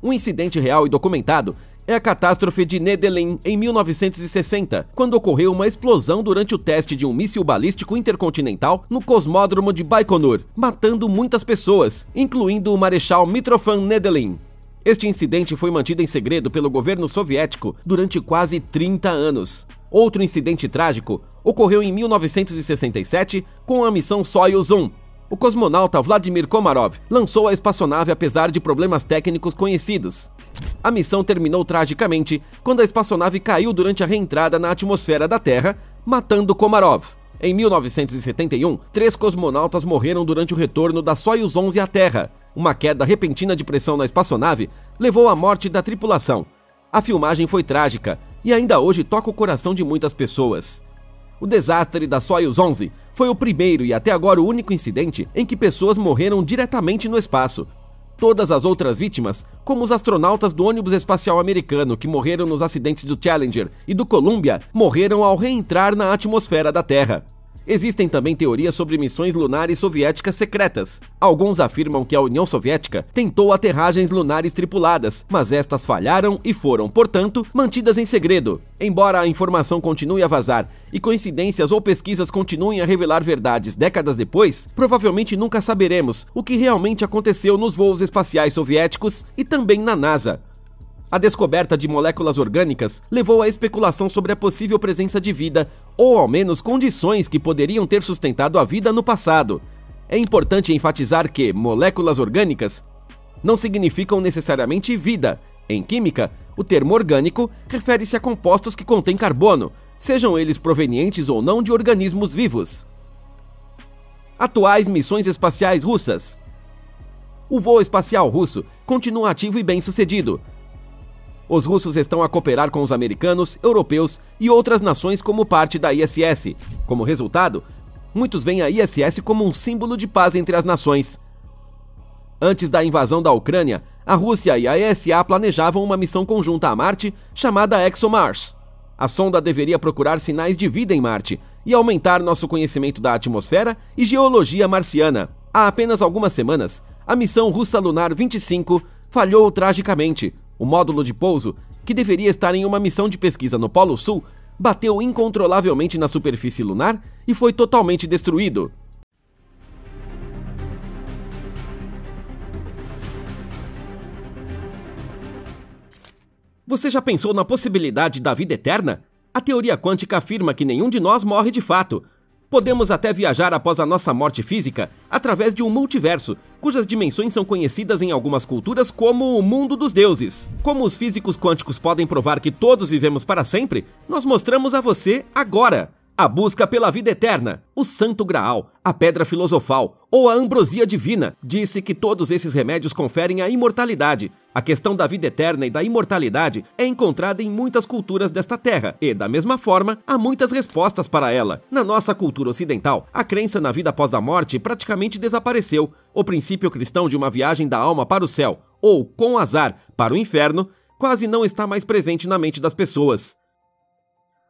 Um incidente real e documentado é a catástrofe de Nedelin em 1960, quando ocorreu uma explosão durante o teste de um míssil balístico intercontinental no cosmódromo de Baikonur, matando muitas pessoas, incluindo o marechal Mitrofan Nedelin. Este incidente foi mantido em segredo pelo governo soviético durante quase 30 anos. Outro incidente trágico ocorreu em 1967 com a missão Soyuz 1. O cosmonauta Vladimir Komarov lançou a espaçonave apesar de problemas técnicos conhecidos. A missão terminou tragicamente quando a espaçonave caiu durante a reentrada na atmosfera da Terra, matando Komarov. Em 1971, 3 cosmonautas morreram durante o retorno da Soyuz 11 à Terra. Uma queda repentina de pressão na espaçonave levou à morte da tripulação. A filmagem foi trágica e ainda hoje toca o coração de muitas pessoas. O desastre da Soyuz 11 foi o primeiro e até agora o único incidente em que pessoas morreram diretamente no espaço. Todas as outras vítimas, como os astronautas do ônibus espacial americano que morreram nos acidentes do Challenger e do Columbia, morreram ao reentrar na atmosfera da Terra. Existem também teorias sobre missões lunares soviéticas secretas. Alguns afirmam que a União Soviética tentou aterragens lunares tripuladas, mas estas falharam e foram, portanto, mantidas em segredo. Embora a informação continue a vazar e coincidências ou pesquisas continuem a revelar verdades décadas depois, provavelmente nunca saberemos o que realmente aconteceu nos voos espaciais soviéticos e também na NASA. A descoberta de moléculas orgânicas levou à especulação sobre a possível presença de vida, ou ao menos condições que poderiam ter sustentado a vida no passado. É importante enfatizar que moléculas orgânicas não significam necessariamente vida. Em química, o termo orgânico refere-se a compostos que contêm carbono, sejam eles provenientes ou não de organismos vivos. Atuais missões espaciais russas. O voo espacial russo continua ativo e bem-sucedido. Os russos estão a cooperar com os americanos, europeus e outras nações como parte da ISS. Como resultado, muitos veem a ISS como um símbolo de paz entre as nações. Antes da invasão da Ucrânia, a Rússia e a ESA planejavam uma missão conjunta a Marte chamada ExoMars. A sonda deveria procurar sinais de vida em Marte e aumentar nosso conhecimento da atmosfera e geologia marciana. Há apenas algumas semanas, a missão russa Lunar 25 falhou tragicamente. O módulo de pouso, que deveria estar em uma missão de pesquisa no Polo Sul, bateu incontrolavelmente na superfície lunar e foi totalmente destruído. Você já pensou na possibilidade da vida eterna? A teoria quântica afirma que nenhum de nós morre de fato. Podemos até viajar após a nossa morte física através de um multiverso, cujas dimensões são conhecidas em algumas culturas como o mundo dos deuses. Como os físicos quânticos podem provar que todos vivemos para sempre, nós mostramos a você agora. A busca pela vida eterna, o Santo Graal, a Pedra Filosofal ou a Ambrosia Divina disse que todos esses remédios conferem a imortalidade. A questão da vida eterna e da imortalidade é encontrada em muitas culturas desta terra e, da mesma forma, há muitas respostas para ela. Na nossa cultura ocidental, a crença na vida após a morte praticamente desapareceu. O princípio cristão de uma viagem da alma para o céu ou, com azar, para o inferno, quase não está mais presente na mente das pessoas.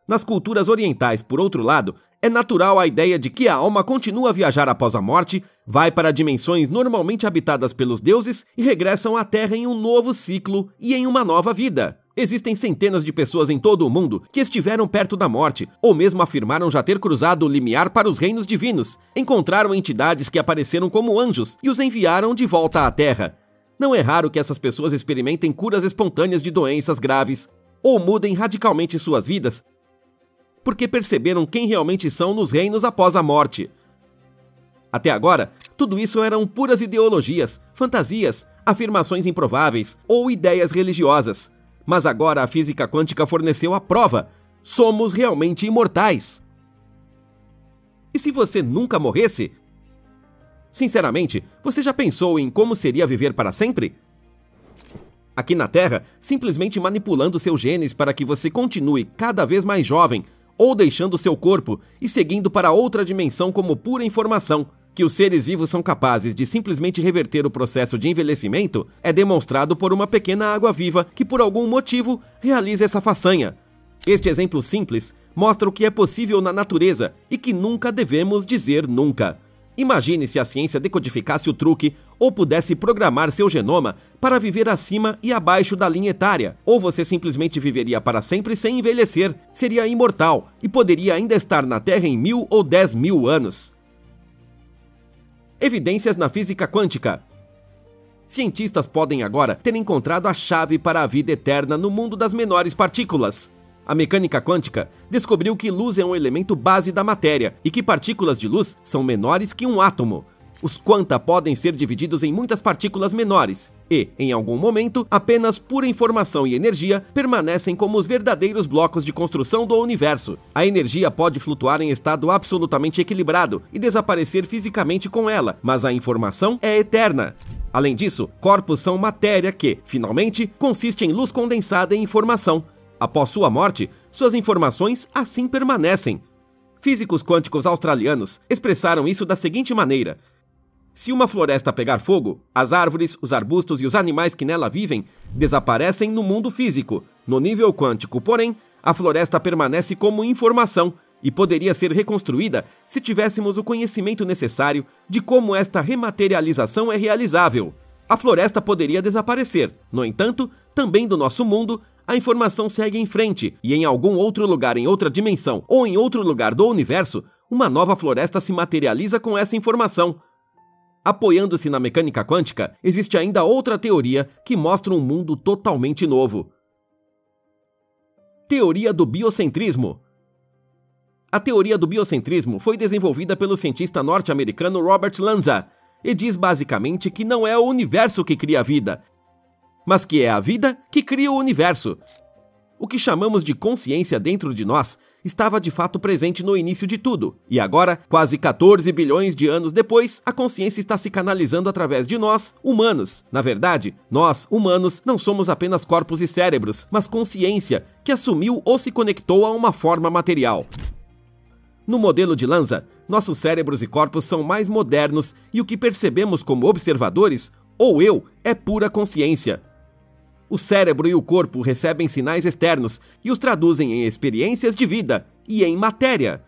Nas culturas orientais, por outro lado, é natural a ideia de que a alma continua a viajar após a morte, vai para dimensões normalmente habitadas pelos deuses e regressam à Terra em um novo ciclo e em uma nova vida. Existem centenas de pessoas em todo o mundo que estiveram perto da morte, ou mesmo afirmaram já ter cruzado o limiar para os reinos divinos, encontraram entidades que apareceram como anjos e os enviaram de volta à Terra. Não é raro que essas pessoas experimentem curas espontâneas de doenças graves, ou mudem radicalmente suas vidas, porque perceberam quem realmente são nos reinos após a morte. Até agora, tudo isso eram puras ideologias, fantasias, afirmações improváveis ou ideias religiosas. Mas agora a física quântica forneceu a prova. Somos realmente imortais. E se você nunca morresse? Sinceramente, você já pensou em como seria viver para sempre? Aqui na Terra, simplesmente manipulando seus genes para que você continue cada vez mais jovem, ou deixando seu corpo e seguindo para outra dimensão como pura informação. Que os seres vivos são capazes de simplesmente reverter o processo de envelhecimento é demonstrado por uma pequena água-viva que por algum motivo realiza essa façanha. Este exemplo simples mostra o que é possível na natureza e que nunca devemos dizer nunca. Imagine se a ciência decodificasse o truque ou pudesse programar seu genoma para viver acima e abaixo da linha etária, ou você simplesmente viveria para sempre sem envelhecer, seria imortal e poderia ainda estar na Terra em 1000 ou 10.000 anos. Evidências na física quântica. Cientistas podem agora ter encontrado a chave para a vida eterna no mundo das menores partículas. A mecânica quântica descobriu que luz é um elemento base da matéria e que partículas de luz são menores que um átomo. Os quanta podem ser divididos em muitas partículas menores e, em algum momento, apenas pura informação e energia permanecem como os verdadeiros blocos de construção do universo. A energia pode flutuar em estado absolutamente equilibrado e desaparecer fisicamente com ela, mas a informação é eterna. Além disso, corpos são matéria que, finalmente, consiste em luz condensada e informação. Após sua morte, suas informações assim permanecem. Físicos quânticos australianos expressaram isso da seguinte maneira: se uma floresta pegar fogo, as árvores, os arbustos e os animais que nela vivem desaparecem no mundo físico. No nível quântico, porém, a floresta permanece como informação e poderia ser reconstruída se tivéssemos o conhecimento necessário de como esta rematerialização é realizável. A floresta poderia desaparecer, no entanto, também do nosso mundo, a informação segue em frente e em algum outro lugar em outra dimensão ou em outro lugar do universo, uma nova floresta se materializa com essa informação. Apoiando-se na mecânica quântica, existe ainda outra teoria que mostra um mundo totalmente novo. Teoria do biocentrismo. A teoria do biocentrismo foi desenvolvida pelo cientista norte-americano Robert Lanza. e diz basicamente que não é o universo que cria a vida, mas que é a vida que cria o universo. O que chamamos de consciência dentro de nós estava de fato presente no início de tudo, e agora, quase 14 bilhões de anos depois, a consciência está se canalizando através de nós, humanos. Na verdade, nós, humanos, não somos apenas corpos e cérebros, mas consciência que assumiu ou se conectou a uma forma material. No modelo de Lanza, nossos cérebros e corpos são mais modernos e o que percebemos como observadores, ou eu, é pura consciência. O cérebro e o corpo recebem sinais externos e os traduzem em experiências de vida e em matéria.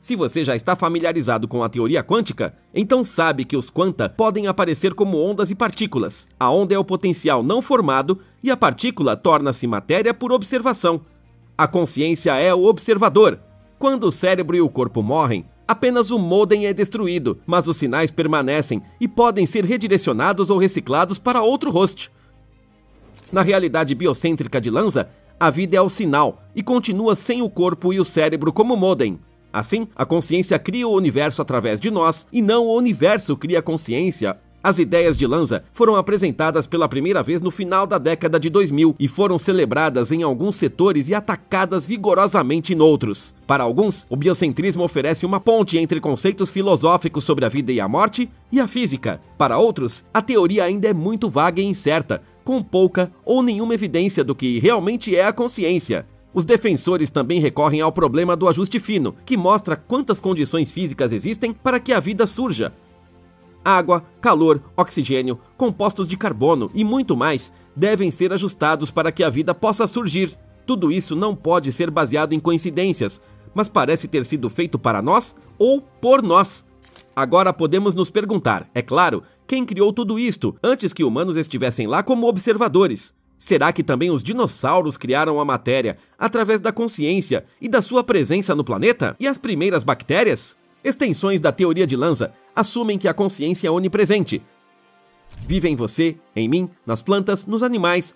Se você já está familiarizado com a teoria quântica, então sabe que os quanta podem aparecer como ondas e partículas. A onda é o potencial não formado e a partícula torna-se matéria por observação. A consciência é o observador. Quando o cérebro e o corpo morrem, apenas o modem é destruído, mas os sinais permanecem e podem ser redirecionados ou reciclados para outro host. Na realidade biocêntrica de Lanza, a vida é o sinal e continua sem o corpo e o cérebro como modem. Assim, a consciência cria o universo através de nós e não o universo cria a consciência. As ideias de Lanza foram apresentadas pela primeira vez no final da década de 2000 e foram celebradas em alguns setores e atacadas vigorosamente em outros. Para alguns, o biocentrismo oferece uma ponte entre conceitos filosóficos sobre a vida e a morte e a física. Para outros, a teoria ainda é muito vaga e incerta, com pouca ou nenhuma evidência do que realmente é a consciência. Os defensores também recorrem ao problema do ajuste fino, que mostra quantas condições físicas existem para que a vida surja. Água, calor, oxigênio, compostos de carbono e muito mais devem ser ajustados para que a vida possa surgir. Tudo isso não pode ser baseado em coincidências, mas parece ter sido feito para nós ou por nós. Agora podemos nos perguntar, é claro, quem criou tudo isto antes que humanos estivessem lá como observadores? Será que também os dinossauros criaram a matéria através da consciência e da sua presença no planeta? E as primeiras bactérias? Extensões da teoria de Lanza assumem que a consciência é onipresente. Vive em você, em mim, nas plantas, nos animais,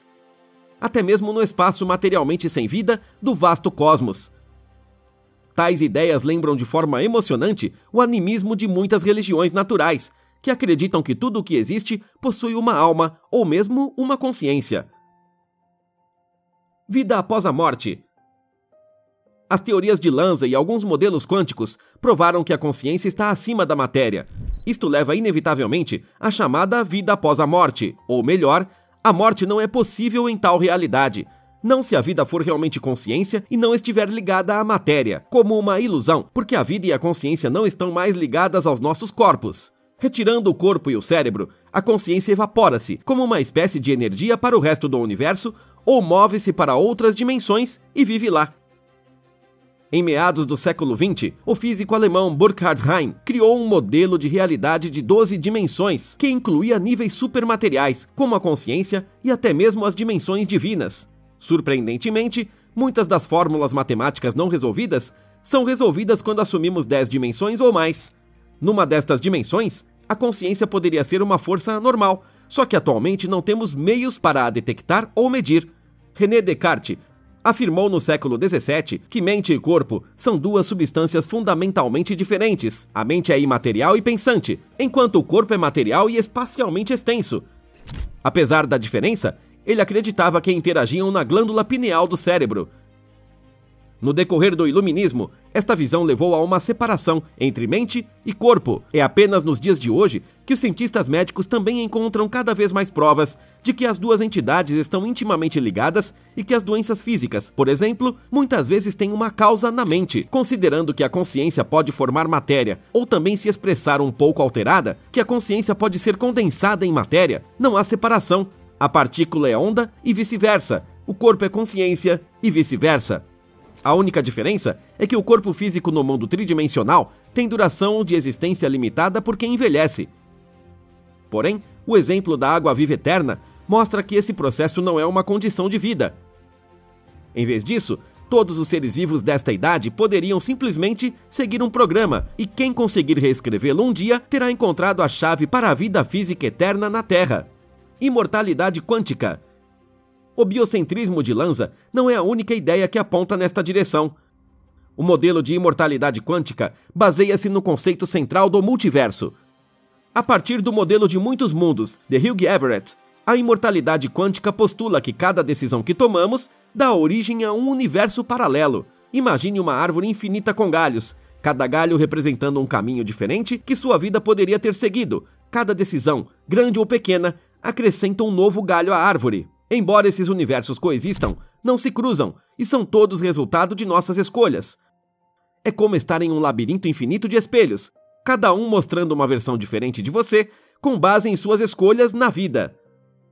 até mesmo no espaço materialmente sem vida do vasto cosmos. Tais ideias lembram de forma emocionante o animismo de muitas religiões naturais, que acreditam que tudo o que existe possui uma alma ou mesmo uma consciência. Vida após a morte. As teorias de Lanza e alguns modelos quânticos provaram que a consciência está acima da matéria. Isto leva inevitavelmente à chamada vida após a morte, ou melhor, a morte não é possível em tal realidade, não se a vida for realmente consciência e não estiver ligada à matéria, como uma ilusão, porque a vida e a consciência não estão mais ligadas aos nossos corpos. Retirando o corpo e o cérebro, a consciência evapora-se como uma espécie de energia para o resto do universo ou move-se para outras dimensões e vive lá. Em meados do século XX, o físico alemão Burkhard Heim criou um modelo de realidade de 12 dimensões, que incluía níveis supermateriais, como a consciência e até mesmo as dimensões divinas. Surpreendentemente, muitas das fórmulas matemáticas não resolvidas são resolvidas quando assumimos 10 dimensões ou mais. Numa destas dimensões, a consciência poderia ser uma força normal, só que atualmente não temos meios para a detectar ou medir. René Descartes afirmou no século XVII que mente e corpo são duas substâncias fundamentalmente diferentes. A mente é imaterial e pensante, enquanto o corpo é material e espacialmente extenso. Apesar da diferença, ele acreditava que interagiam na glândula pineal do cérebro. No decorrer do iluminismo, esta visão levou a uma separação entre mente e corpo. É apenas nos dias de hoje que os cientistas médicos também encontram cada vez mais provas de que as duas entidades estão intimamente ligadas e que as doenças físicas, por exemplo, muitas vezes têm uma causa na mente. Considerando que a consciência pode formar matéria ou também se expressar um pouco alterada, que a consciência pode ser condensada em matéria, não há separação. A partícula é onda e vice-versa. O corpo é consciência e vice-versa. A única diferença é que o corpo físico no mundo tridimensional tem duração de existência limitada porque envelhece. Porém, o exemplo da água-viva eterna mostra que esse processo não é uma condição de vida. Em vez disso, todos os seres vivos desta idade poderiam simplesmente seguir um programa, e quem conseguir reescrevê-lo um dia terá encontrado a chave para a vida física eterna na Terra. Imortalidade quântica. O biocentrismo de Lanza não é a única ideia que aponta nesta direção. O modelo de imortalidade quântica baseia-se no conceito central do multiverso. A partir do modelo de muitos mundos de Hugh Everett, a imortalidade quântica postula que cada decisão que tomamos dá origem a um universo paralelo. Imagine uma árvore infinita com galhos, cada galho representando um caminho diferente que sua vida poderia ter seguido. Cada decisão, grande ou pequena, acrescenta um novo galho à árvore. Embora esses universos coexistam, não se cruzam e são todos resultado de nossas escolhas. É como estar em um labirinto infinito de espelhos, cada um mostrando uma versão diferente de você, com base em suas escolhas na vida.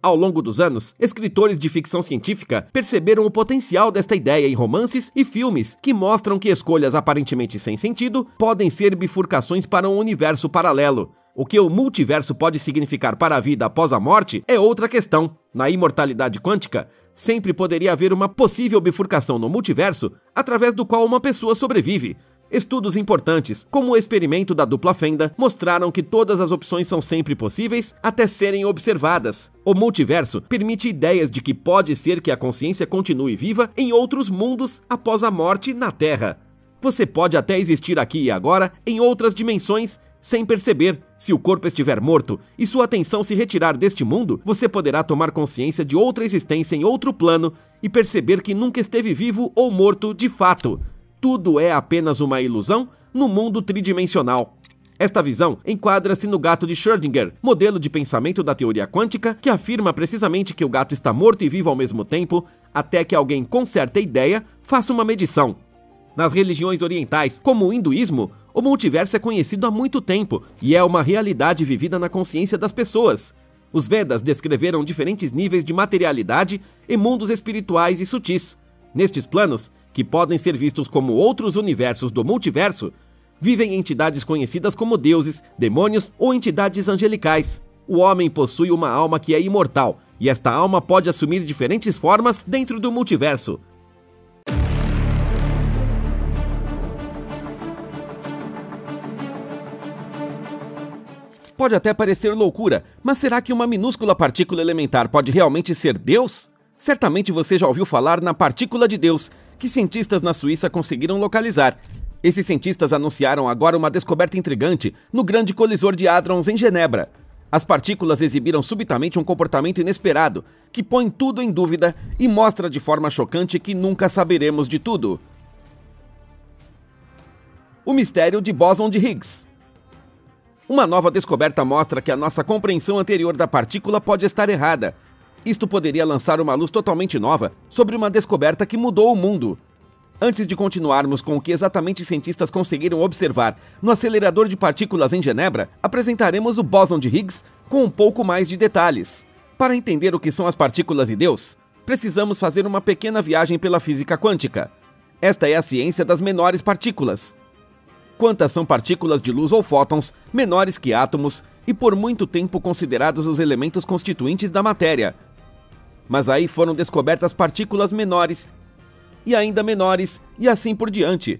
Ao longo dos anos, escritores de ficção científica perceberam o potencial desta ideia em romances e filmes que mostram que escolhas aparentemente sem sentido podem ser bifurcações para um universo paralelo. O que o multiverso pode significar para a vida após a morte é outra questão. Na imortalidade quântica, sempre poderia haver uma possível bifurcação no multiverso através do qual uma pessoa sobrevive. Estudos importantes, como o experimento da dupla fenda, mostraram que todas as opções são sempre possíveis até serem observadas. O multiverso permite ideias de que pode ser que a consciência continue viva em outros mundos após a morte na Terra. Você pode até existir aqui e agora em outras dimensões sem perceber. Se o corpo estiver morto e sua atenção se retirar deste mundo, você poderá tomar consciência de outra existência em outro plano e perceber que nunca esteve vivo ou morto de fato. Tudo é apenas uma ilusão no mundo tridimensional. Esta visão enquadra-se no gato de Schrödinger, modelo de pensamento da teoria quântica que afirma precisamente que o gato está morto e vivo ao mesmo tempo, até que alguém com certa ideia faça uma medição. Nas religiões orientais, como o hinduísmo, o multiverso é conhecido há muito tempo e é uma realidade vivida na consciência das pessoas. Os Vedas descreveram diferentes níveis de materialidade e mundos espirituais e sutis. Nestes planos, que podem ser vistos como outros universos do multiverso, vivem entidades conhecidas como deuses, demônios ou entidades angelicais. O homem possui uma alma que é imortal, e esta alma pode assumir diferentes formas dentro do multiverso. Pode até parecer loucura, mas será que uma minúscula partícula elementar pode realmente ser Deus? Certamente você já ouviu falar na partícula de Deus, que cientistas na Suíça conseguiram localizar. Esses cientistas anunciaram agora uma descoberta intrigante no Grande Colisor de Hadrons em Genebra. As partículas exibiram subitamente um comportamento inesperado, que põe tudo em dúvida e mostra de forma chocante que nunca saberemos de tudo. O mistério de bóson de Higgs. Uma nova descoberta mostra que a nossa compreensão anterior da partícula pode estar errada. Isto poderia lançar uma luz totalmente nova sobre uma descoberta que mudou o mundo. Antes de continuarmos com o que exatamente cientistas conseguiram observar no acelerador de partículas em Genebra, apresentaremos o bóson de Higgs com um pouco mais de detalhes. Para entender o que são as partículas e Deus, precisamos fazer uma pequena viagem pela física quântica. Esta é a ciência das menores partículas. Quantas são partículas de luz ou fótons menores que átomos e por muito tempo considerados os elementos constituintes da matéria. Mas aí foram descobertas partículas menores e ainda menores e assim por diante.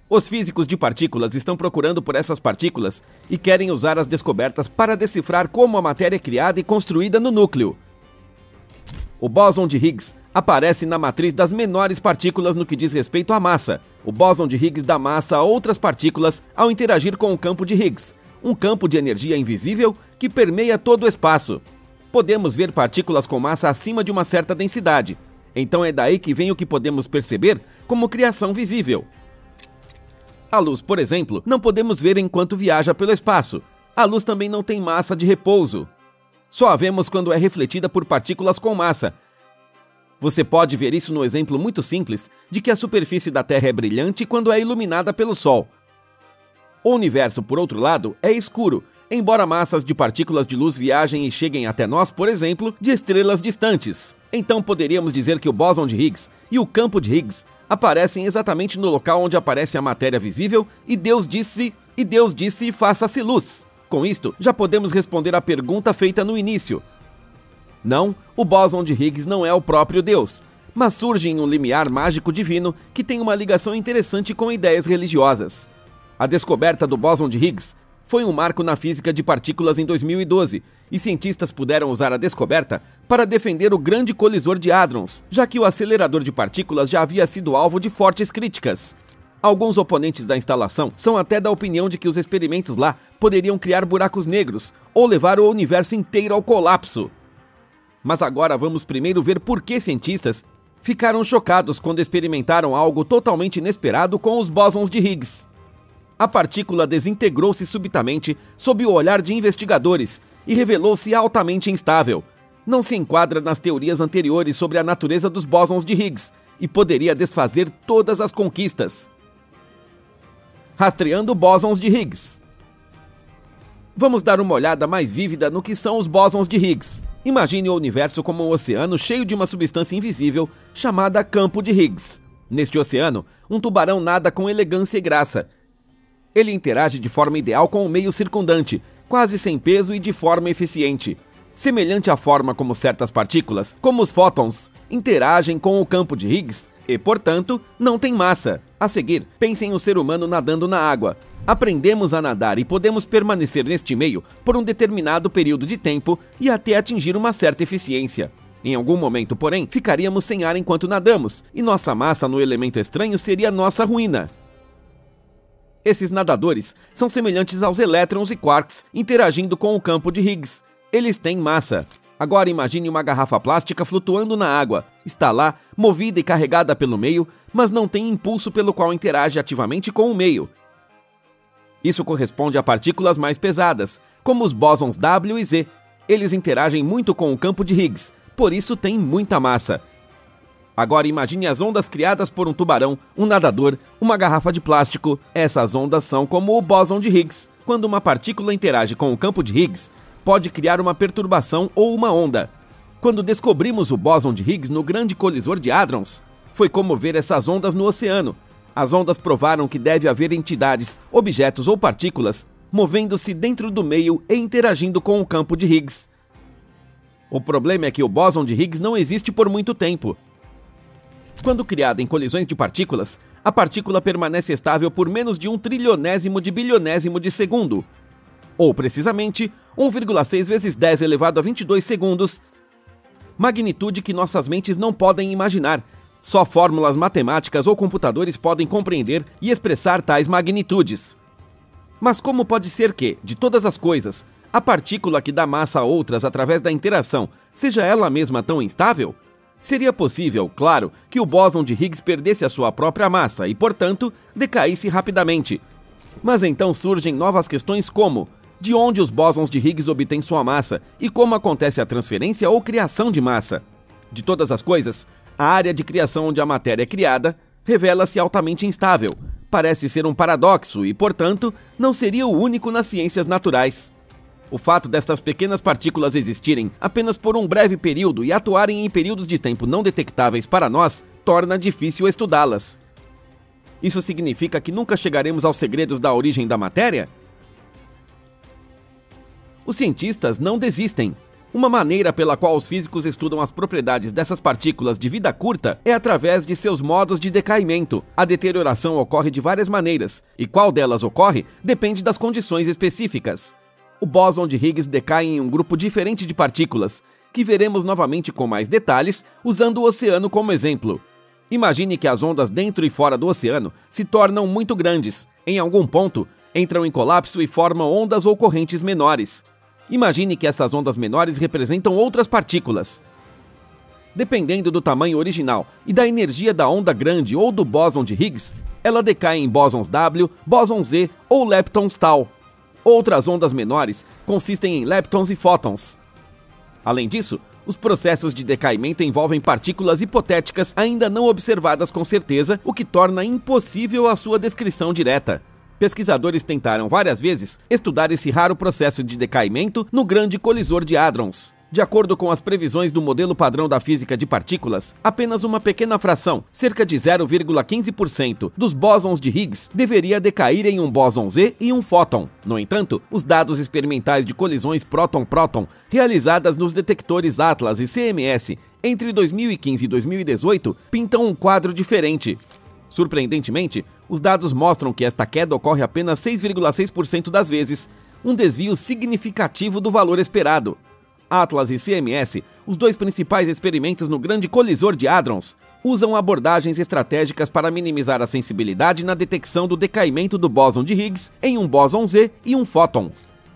Os físicos de partículas estão procurando por essas partículas e querem usar as descobertas para decifrar como a matéria é criada e construída no núcleo. O bóson de Higgs aparece na matriz das menores partículas no que diz respeito à massa. O bóson de Higgs dá massa a outras partículas ao interagir com o campo de Higgs, um campo de energia invisível que permeia todo o espaço. Podemos ver partículas com massa acima de uma certa densidade, então é daí que vem o que podemos perceber como criação visível. A luz, por exemplo, não podemos ver enquanto viaja pelo espaço. A luz também não tem massa de repouso. Só a vemos quando é refletida por partículas com massa. Você pode ver isso no exemplo muito simples de que a superfície da Terra é brilhante quando é iluminada pelo Sol. O universo, por outro lado, é escuro, embora massas de partículas de luz viajem e cheguem até nós, por exemplo, de estrelas distantes. Então poderíamos dizer que o bóson de Higgs e o campo de Higgs aparecem exatamente no local onde aparece a matéria visível e Deus disse faça-se luz. Com isto, já podemos responder à pergunta feita no início. Não, o bóson de Higgs não é o próprio Deus, mas surge em um limiar mágico divino que tem uma ligação interessante com ideias religiosas. A descoberta do bóson de Higgs foi um marco na física de partículas em 2012, e cientistas puderam usar a descoberta para defender o Grande Colisor de Hadrons, já que o acelerador de partículas já havia sido alvo de fortes críticas. Alguns oponentes da instalação são até da opinião de que os experimentos lá poderiam criar buracos negros ou levar o universo inteiro ao colapso. Mas agora vamos primeiro ver por que cientistas ficaram chocados quando experimentaram algo totalmente inesperado com os bósons de Higgs. A partícula desintegrou-se subitamente sob o olhar de investigadores e revelou-se altamente instável. Não se enquadra nas teorias anteriores sobre a natureza dos bósons de Higgs e poderia desfazer todas as conquistas. Rastreando bósons de Higgs. Vamos dar uma olhada mais vívida no que são os bósons de Higgs. Imagine o universo como um oceano cheio de uma substância invisível chamada campo de Higgs. Neste oceano, um tubarão nada com elegância e graça. Ele interage de forma ideal com o meio circundante, quase sem peso e de forma eficiente. Semelhante à forma como certas partículas, como os fótons, interagem com o campo de Higgs e, portanto, não têm massa. A seguir, pensem em um ser humano nadando na água. Aprendemos a nadar e podemos permanecer neste meio por um determinado período de tempo e até atingir uma certa eficiência. Em algum momento, porém, ficaríamos sem ar enquanto nadamos, e nossa massa no elemento estranho seria nossa ruína. Esses nadadores são semelhantes aos elétrons e quarks interagindo com o campo de Higgs. Eles têm massa. Agora imagine uma garrafa plástica flutuando na água. Está lá, movida e carregada pelo meio, mas não tem impulso pelo qual interage ativamente com o meio. Isso corresponde a partículas mais pesadas, como os bósons W e Z. Eles interagem muito com o campo de Higgs, por isso têm muita massa. Agora imagine as ondas criadas por um tubarão, um nadador, uma garrafa de plástico. Essas ondas são como o bóson de Higgs. Quando uma partícula interage com o campo de Higgs, pode criar uma perturbação ou uma onda. Quando descobrimos o bóson de Higgs no grande colisor de hadrons, foi como ver essas ondas no oceano. As ondas provaram que deve haver entidades, objetos ou partículas movendo-se dentro do meio e interagindo com o campo de Higgs. O problema é que o bóson de Higgs não existe por muito tempo. Quando criada em colisões de partículas, a partícula permanece estável por menos de 1/trilionésimo de bilionésimo de segundo, ou precisamente 1,6 vezes 10 elevado a 22 segundos, magnitude que nossas mentes não podem imaginar. Só fórmulas matemáticas ou computadores podem compreender e expressar tais magnitudes. Mas como pode ser que, de todas as coisas, a partícula que dá massa a outras através da interação seja ela mesma tão instável? Seria possível, claro, que o bóson de Higgs perdesse a sua própria massa e, portanto, decaísse rapidamente. Mas então surgem novas questões como: de onde os bósons de Higgs obtêm sua massa e como acontece a transferência ou criação de massa? De todas as coisas, a área de criação onde a matéria é criada revela-se altamente instável. Parece ser um paradoxo e, portanto, não seria o único nas ciências naturais. O fato destas pequenas partículas existirem apenas por um breve período e atuarem em períodos de tempo não detectáveis para nós torna difícil estudá-las. Isso significa que nunca chegaremos aos segredos da origem da matéria? Os cientistas não desistem. Uma maneira pela qual os físicos estudam as propriedades dessas partículas de vida curta é através de seus modos de decaimento. A deterioração ocorre de várias maneiras, e qual delas ocorre depende das condições específicas. O bóson de Higgs decai em um grupo diferente de partículas, que veremos novamente com mais detalhes usando o oceano como exemplo. Imagine que as ondas dentro e fora do oceano se tornam muito grandes. Em algum ponto, entram em colapso e formam ondas ou correntes menores. Imagine que essas ondas menores representam outras partículas. Dependendo do tamanho original e da energia da onda grande ou do bóson de Higgs, ela decai em bósons W, bóson Z ou leptons tal. Outras ondas menores consistem em leptons e fótons. Além disso, os processos de decaimento envolvem partículas hipotéticas ainda não observadas com certeza, o que torna impossível a sua descrição direta. Pesquisadores tentaram várias vezes estudar esse raro processo de decaimento no grande colisor de hadrons. De acordo com as previsões do modelo padrão da física de partículas, apenas uma pequena fração, cerca de 0,15%, dos bósons de Higgs deveria decair em um bóson Z e um fóton. No entanto, os dados experimentais de colisões próton-próton realizadas nos detectores Atlas e CMS entre 2015 e 2018 pintam um quadro diferente. Surpreendentemente, os dados mostram que esta queda ocorre apenas 6,6% das vezes, um desvio significativo do valor esperado. Atlas e CMS, os dois principais experimentos no Grande Colisor de Hadrons, usam abordagens estratégicas para minimizar a sensibilidade na detecção do decaimento do bóson de Higgs em um bóson Z e um fóton.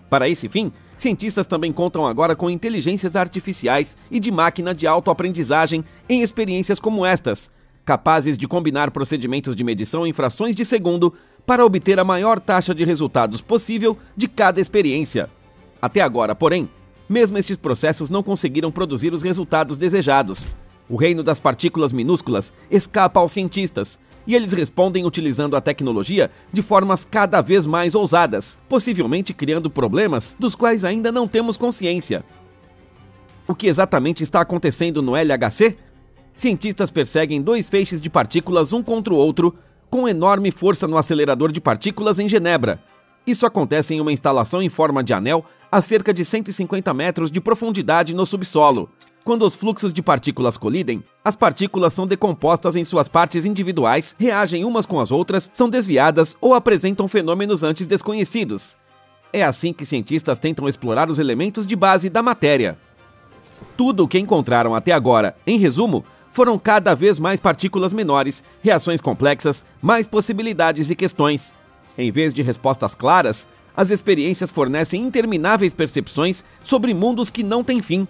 Para esse fim, cientistas também contam agora com inteligências artificiais e de máquina de autoaprendizagem em experiências como estas, capazes de combinar procedimentos de medição em frações de segundo para obter a maior taxa de resultados possível de cada experiência. Até agora, porém, mesmo estes processos não conseguiram produzir os resultados desejados. O reino das partículas minúsculas escapa aos cientistas, e eles respondem utilizando a tecnologia de formas cada vez mais ousadas, possivelmente criando problemas dos quais ainda não temos consciência. O que exatamente está acontecendo no LHC? Cientistas perseguem dois feixes de partículas um contra o outro, com enorme força no acelerador de partículas em Genebra. Isso acontece em uma instalação em forma de anel a cerca de 150 metros de profundidade no subsolo. Quando os fluxos de partículas colidem, as partículas são decompostas em suas partes individuais, reagem umas com as outras, são desviadas ou apresentam fenômenos antes desconhecidos. É assim que cientistas tentam explorar os elementos de base da matéria. Tudo o que encontraram até agora, em resumo, foram cada vez mais partículas menores, reações complexas, mais possibilidades e questões. Em vez de respostas claras, as experiências fornecem intermináveis percepções sobre mundos que não têm fim.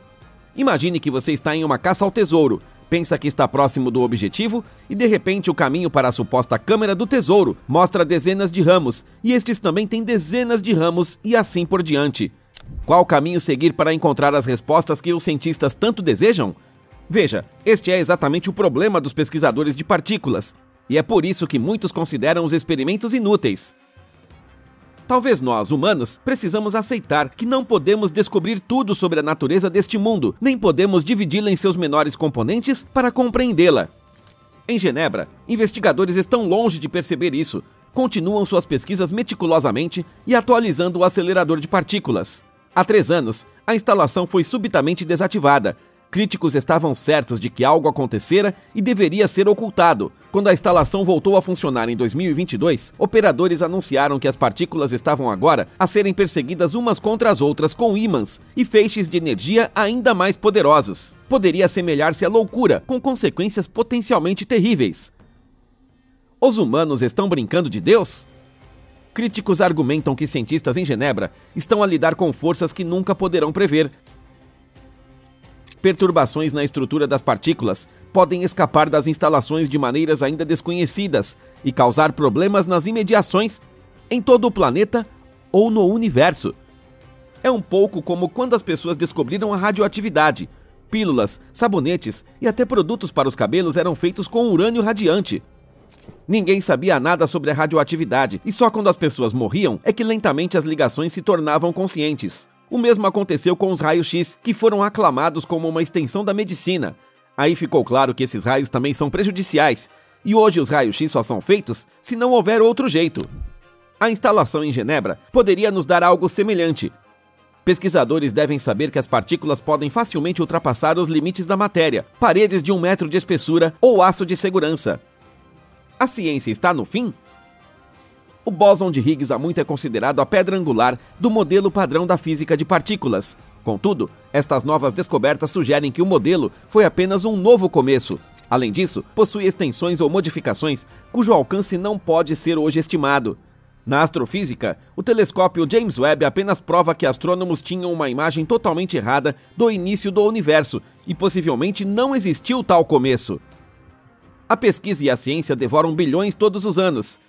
Imagine que você está em uma caça ao tesouro, pensa que está próximo do objetivo e de repente o caminho para a suposta câmera do tesouro mostra dezenas de ramos e estes também têm dezenas de ramos e assim por diante. Qual caminho seguir para encontrar as respostas que os cientistas tanto desejam? Veja, este é exatamente o problema dos pesquisadores de partículas, e é por isso que muitos consideram os experimentos inúteis. Talvez nós, humanos, precisamos aceitar que não podemos descobrir tudo sobre a natureza deste mundo, nem podemos dividi-la em seus menores componentes para compreendê-la. Em Genebra, investigadores estão longe de perceber isso, continuam suas pesquisas meticulosamente e atualizando o acelerador de partículas. Há 3 anos, a instalação foi subitamente desativada. Críticos estavam certos de que algo acontecera e deveria ser ocultado. Quando a instalação voltou a funcionar em 2022, operadores anunciaram que as partículas estavam agora a serem perseguidas umas contra as outras com ímãs e feixes de energia ainda mais poderosos. Poderia assemelhar-se à loucura, com consequências potencialmente terríveis. Os humanos estão brincando de Deus? Críticos argumentam que cientistas em Genebra estão a lidar com forças que nunca poderão prever. Perturbações na estrutura das partículas podem escapar das instalações de maneiras ainda desconhecidas e causar problemas nas imediações, em todo o planeta ou no universo. É um pouco como quando as pessoas descobriram a radioatividade. Pílulas, sabonetes e até produtos para os cabelos eram feitos com urânio radiante. Ninguém sabia nada sobre a radioatividade e só quando as pessoas morriam é que lentamente as ligações se tornavam conscientes. O mesmo aconteceu com os raios-x, que foram aclamados como uma extensão da medicina. Aí ficou claro que esses raios também são prejudiciais, e hoje os raios-x só são feitos se não houver outro jeito. A instalação em Genebra poderia nos dar algo semelhante. Pesquisadores devem saber que as partículas podem facilmente ultrapassar os limites da matéria, paredes de 1 metro de espessura ou aço de segurança. A ciência está no fim? O bóson de Higgs há muito é considerado a pedra angular do modelo padrão da física de partículas. Contudo, estas novas descobertas sugerem que o modelo foi apenas um novo começo. Além disso, possui extensões ou modificações cujo alcance não pode ser hoje estimado. Na astrofísica, o telescópio James Webb apenas prova que astrônomos tinham uma imagem totalmente errada do início do universo e possivelmente não existiu tal começo. A pesquisa e a ciência devoram bilhões todos os anos.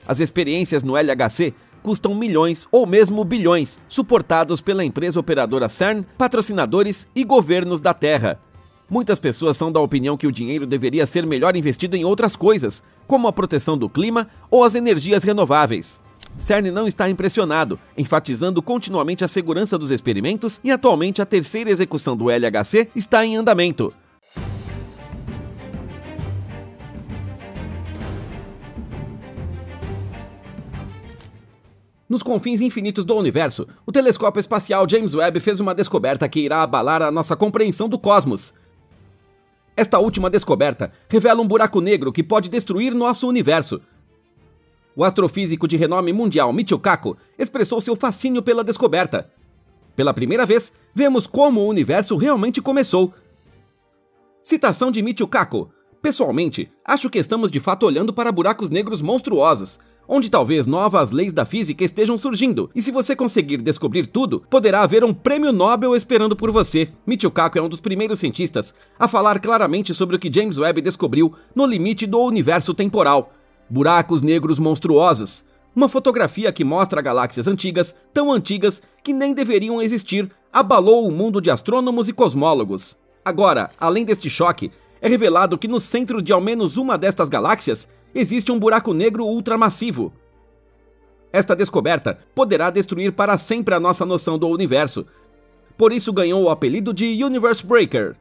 As experiências no LHC custam milhões ou mesmo bilhões, suportados pela empresa operadora CERN, patrocinadores e governos da Terra. Muitas pessoas são da opinião que o dinheiro deveria ser melhor investido em outras coisas, como a proteção do clima ou as energias renováveis. CERN não está impressionado, enfatizando continuamente a segurança dos experimentos e atualmente a 3ª execução do LHC está em andamento. Nos confins infinitos do universo, o telescópio espacial James Webb fez uma descoberta que irá abalar a nossa compreensão do cosmos. Esta última descoberta revela um buraco negro que pode destruir nosso universo. O astrofísico de renome mundial Michio Kaku expressou seu fascínio pela descoberta. Pela primeira vez, vemos como o universo realmente começou. Citação de Michio Kaku. Pessoalmente, acho que estamos de fato olhando para buracos negros monstruosos, onde talvez novas leis da física estejam surgindo, e se você conseguir descobrir tudo, poderá haver um prêmio Nobel esperando por você. Michio Kaku é um dos primeiros cientistas a falar claramente sobre o que James Webb descobriu no limite do universo temporal. Buracos negros monstruosos. Uma fotografia que mostra galáxias antigas, tão antigas que nem deveriam existir, abalou o mundo de astrônomos e cosmólogos. Agora, além deste choque, é revelado que no centro de ao menos uma destas galáxias existe um buraco negro ultramassivo. Esta descoberta poderá destruir para sempre a nossa noção do universo. Por isso ganhou o apelido de Universe Breaker.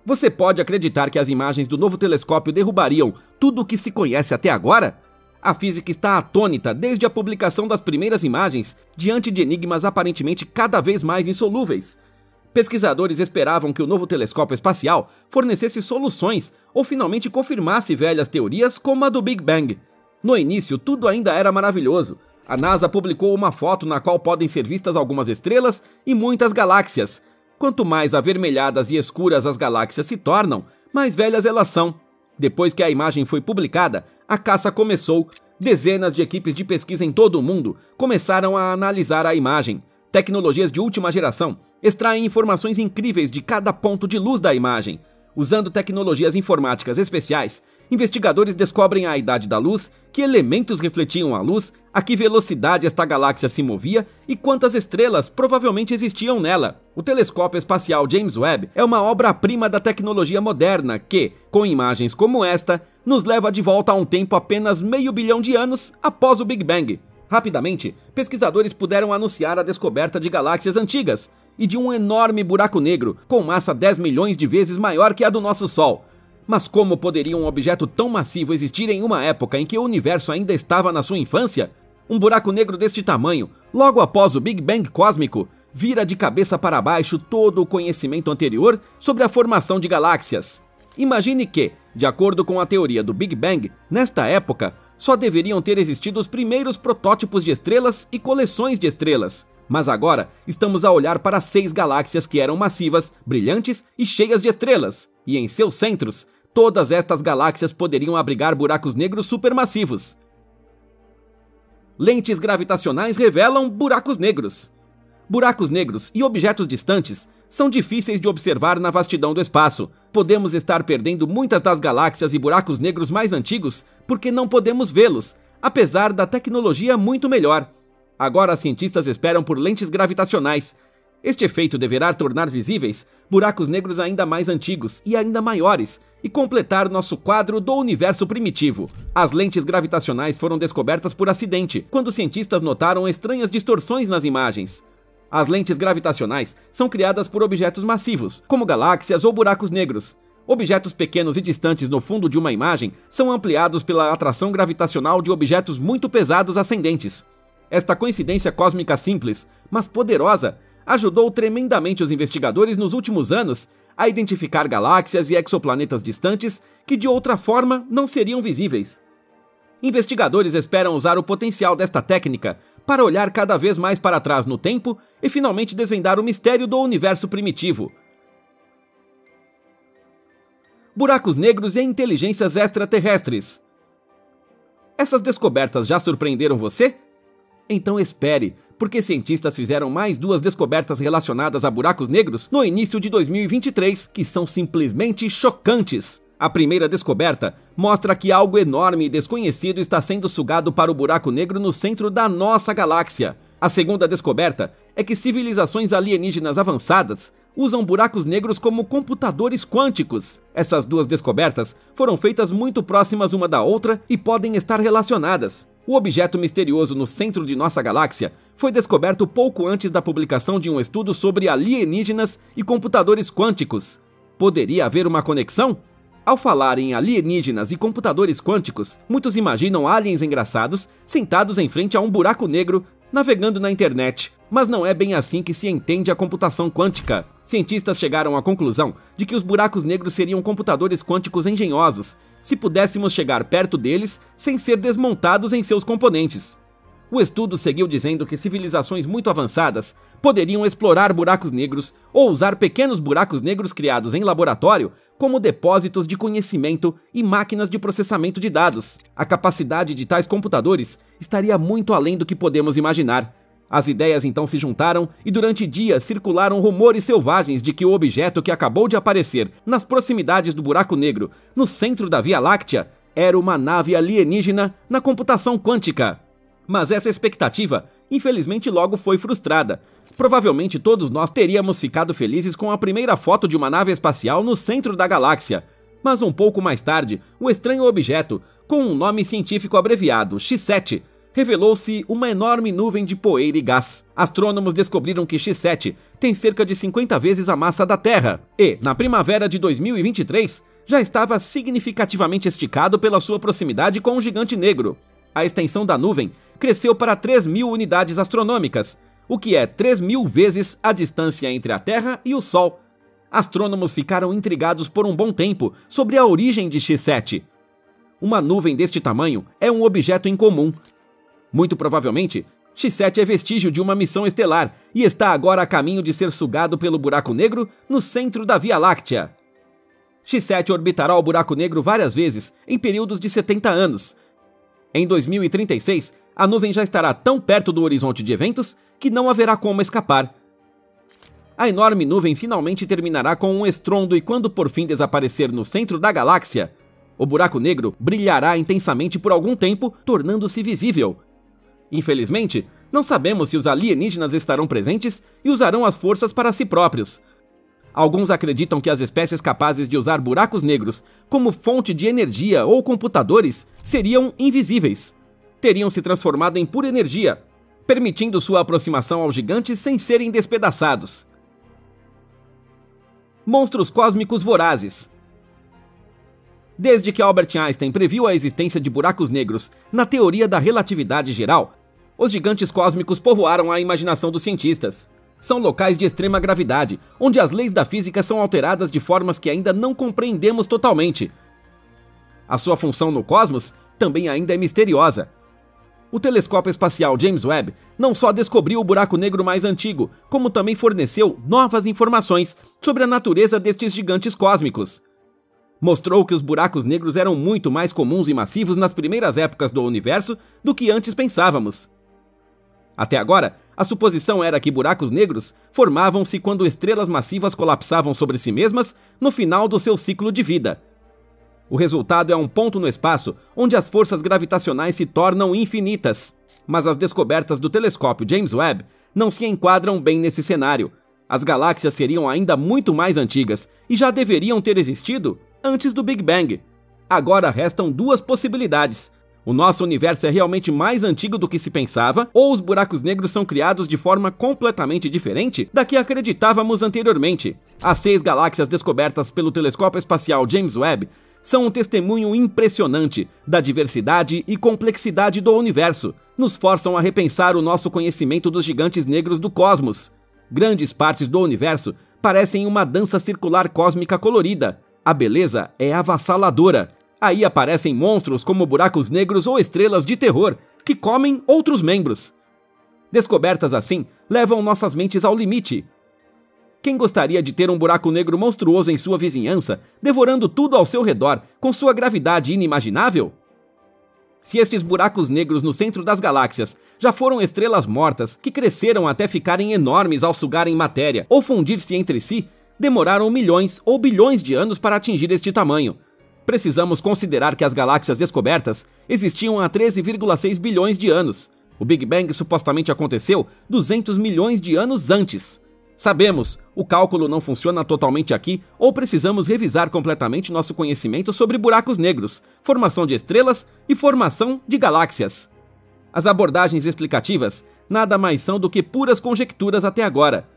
Você pode acreditar que as imagens do novo telescópio derrubariam tudo o que se conhece até agora? A física está atônita desde a publicação das primeiras imagens, diante de enigmas aparentemente cada vez mais insolúveis. Pesquisadores esperavam que o novo telescópio espacial fornecesse soluções ou finalmente confirmasse velhas teorias como a do Big Bang. No início, tudo ainda era maravilhoso. A NASA publicou uma foto na qual podem ser vistas algumas estrelas e muitas galáxias. Quanto mais avermelhadas e escuras as galáxias se tornam, mais velhas elas são. Depois que a imagem foi publicada, a caça começou. Dezenas de equipes de pesquisa em todo o mundo começaram a analisar a imagem. Tecnologias de última geração extraem informações incríveis de cada ponto de luz da imagem. Usando tecnologias informáticas especiais, investigadores descobrem a idade da luz, que elementos refletiam a luz, a que velocidade esta galáxia se movia e quantas estrelas provavelmente existiam nela. O telescópio espacial James Webb é uma obra-prima da tecnologia moderna que, com imagens como esta, nos leva de volta a um tempo apenas meio bilhão de anos após o Big Bang. Rapidamente, pesquisadores puderam anunciar a descoberta de galáxias antigas e de um enorme buraco negro com massa 10 milhões de vezes maior que a do nosso Sol. Mas como poderia um objeto tão massivo existir em uma época em que o universo ainda estava na sua infância? Um buraco negro deste tamanho, logo após o Big Bang cósmico, vira de cabeça para baixo todo o conhecimento anterior sobre a formação de galáxias. Imagine que, de acordo com a teoria do Big Bang, nesta época, só deveriam ter existido os primeiros protótipos de estrelas e coleções de estrelas. Mas agora, estamos a olhar para 6 galáxias que eram massivas, brilhantes e cheias de estrelas. E em seus centros, todas estas galáxias poderiam abrigar buracos negros supermassivos. Lentes gravitacionais revelam buracos negros. Buracos negros e objetos distantes são difíceis de observar na vastidão do espaço. Podemos estar perdendo muitas das galáxias e buracos negros mais antigos porque não podemos vê-los, apesar da tecnologia muito melhor. Agora, cientistas esperam por lentes gravitacionais. Este efeito deverá tornar visíveis buracos negros ainda mais antigos e ainda maiores e completar nosso quadro do universo primitivo. As lentes gravitacionais foram descobertas por acidente, quando cientistas notaram estranhas distorções nas imagens. As lentes gravitacionais são criadas por objetos massivos, como galáxias ou buracos negros. Objetos pequenos e distantes no fundo de uma imagem são ampliados pela atração gravitacional de objetos muito pesados ascendentes. Esta coincidência cósmica simples, mas poderosa, ajudou tremendamente os investigadores nos últimos anos a identificar galáxias e exoplanetas distantes que de outra forma não seriam visíveis. Investigadores esperam usar o potencial desta técnica para olhar cada vez mais para trás no tempo e finalmente desvendar o mistério do universo primitivo. Buracos negros e inteligências extraterrestres. Essas descobertas já surpreenderam você? Então espere, porque cientistas fizeram mais 2 descobertas relacionadas a buracos negros no início de 2023, que são simplesmente chocantes. A primeira descoberta mostra que algo enorme e desconhecido está sendo sugado para o buraco negro no centro da nossa galáxia. A segunda descoberta é que civilizações alienígenas avançadas usam buracos negros como computadores quânticos. Essas 2 descobertas foram feitas muito próximas uma da outra e podem estar relacionadas. O objeto misterioso no centro de nossa galáxia foi descoberto pouco antes da publicação de um estudo sobre alienígenas e computadores quânticos. Poderia haver uma conexão? Ao falar em alienígenas e computadores quânticos, muitos imaginam aliens engraçados sentados em frente a um buraco negro navegando na internet. Mas não é bem assim que se entende a computação quântica. Cientistas chegaram à conclusão de que os buracos negros seriam computadores quânticos engenhosos, se pudéssemos chegar perto deles sem ser desmontados em seus componentes. O estudo seguiu dizendo que civilizações muito avançadas poderiam explorar buracos negros ou usar pequenos buracos negros criados em laboratório como depósitos de conhecimento e máquinas de processamento de dados. A capacidade de tais computadores estaria muito além do que podemos imaginar. As ideias então se juntaram e durante dias circularam rumores selvagens de que o objeto que acabou de aparecer nas proximidades do buraco negro, no centro da Via Láctea, era uma nave alienígena na computação quântica. Mas essa expectativa, infelizmente, logo foi frustrada. Provavelmente todos nós teríamos ficado felizes com a primeira foto de uma nave espacial no centro da galáxia. Mas um pouco mais tarde, o estranho objeto, com um nome científico abreviado X7, revelou-se uma enorme nuvem de poeira e gás. Astrônomos descobriram que X7 tem cerca de 50 vezes a massa da Terra e, na primavera de 2023, já estava significativamente esticado pela sua proximidade com o gigante negro. A extensão da nuvem cresceu para 3.000 unidades astronômicas, o que é 3.000 vezes a distância entre a Terra e o Sol. Astrônomos ficaram intrigados por um bom tempo sobre a origem de X7. Uma nuvem deste tamanho é um objeto incomum. Muito provavelmente, X7 é vestígio de uma missão estelar e está agora a caminho de ser sugado pelo buraco negro no centro da Via Láctea. X7 orbitará o buraco negro várias vezes em períodos de 70 anos. Em 2036, a nuvem já estará tão perto do horizonte de eventos que não haverá como escapar. A enorme nuvem finalmente terminará com um estrondo e quando por fim desaparecer no centro da galáxia, o buraco negro brilhará intensamente por algum tempo, tornando-se visível. Infelizmente, não sabemos se os alienígenas estarão presentes e usarão as forças para si próprios. Alguns acreditam que as espécies capazes de usar buracos negros como fonte de energia ou computadores seriam invisíveis. Teriam se transformado em pura energia, permitindo sua aproximação aos gigantes sem serem despedaçados. Monstros cósmicos vorazes. Desde que Albert Einstein previu a existência de buracos negros na teoria da relatividade geral, os gigantes cósmicos povoaram a imaginação dos cientistas. São locais de extrema gravidade, onde as leis da física são alteradas de formas que ainda não compreendemos totalmente. A sua função no cosmos também ainda é misteriosa. O telescópio espacial James Webb não só descobriu o buraco negro mais antigo, como também forneceu novas informações sobre a natureza destes gigantes cósmicos. Mostrou que os buracos negros eram muito mais comuns e massivos nas primeiras épocas do universo do que antes pensávamos. Até agora, a suposição era que buracos negros formavam-se quando estrelas massivas colapsavam sobre si mesmas no final do seu ciclo de vida. O resultado é um ponto no espaço onde as forças gravitacionais se tornam infinitas. Mas as descobertas do telescópio James Webb não se enquadram bem nesse cenário. As galáxias seriam ainda muito mais antigas e já deveriam ter existido antes do Big Bang. Agora restam duas possibilidades. O nosso universo é realmente mais antigo do que se pensava, ou os buracos negros são criados de forma completamente diferente da que acreditávamos anteriormente. As 6 galáxias descobertas pelo telescópio espacial James Webb são um testemunho impressionante da diversidade e complexidade do universo. Nos forçam a repensar o nosso conhecimento dos gigantes negros do cosmos. Grandes partes do universo parecem uma dança circular cósmica colorida. A beleza é avassaladora. Aí aparecem monstros como buracos negros ou estrelas de terror, que comem outros membros. Descobertas assim levam nossas mentes ao limite. Quem gostaria de ter um buraco negro monstruoso em sua vizinhança, devorando tudo ao seu redor, com sua gravidade inimaginável? Se estes buracos negros no centro das galáxias já foram estrelas mortas que cresceram até ficarem enormes ao sugarem matéria ou fundir-se entre si, demoraram milhões ou bilhões de anos para atingir este tamanho. Precisamos considerar que as galáxias descobertas existiam há 13,6 bilhões de anos. O Big Bang supostamente aconteceu 200 milhões de anos antes. Sabemos, o cálculo não funciona totalmente aqui ou precisamos revisar completamente nosso conhecimento sobre buracos negros, formação de estrelas e formação de galáxias. As abordagens explicativas nada mais são do que puras conjecturas até agora.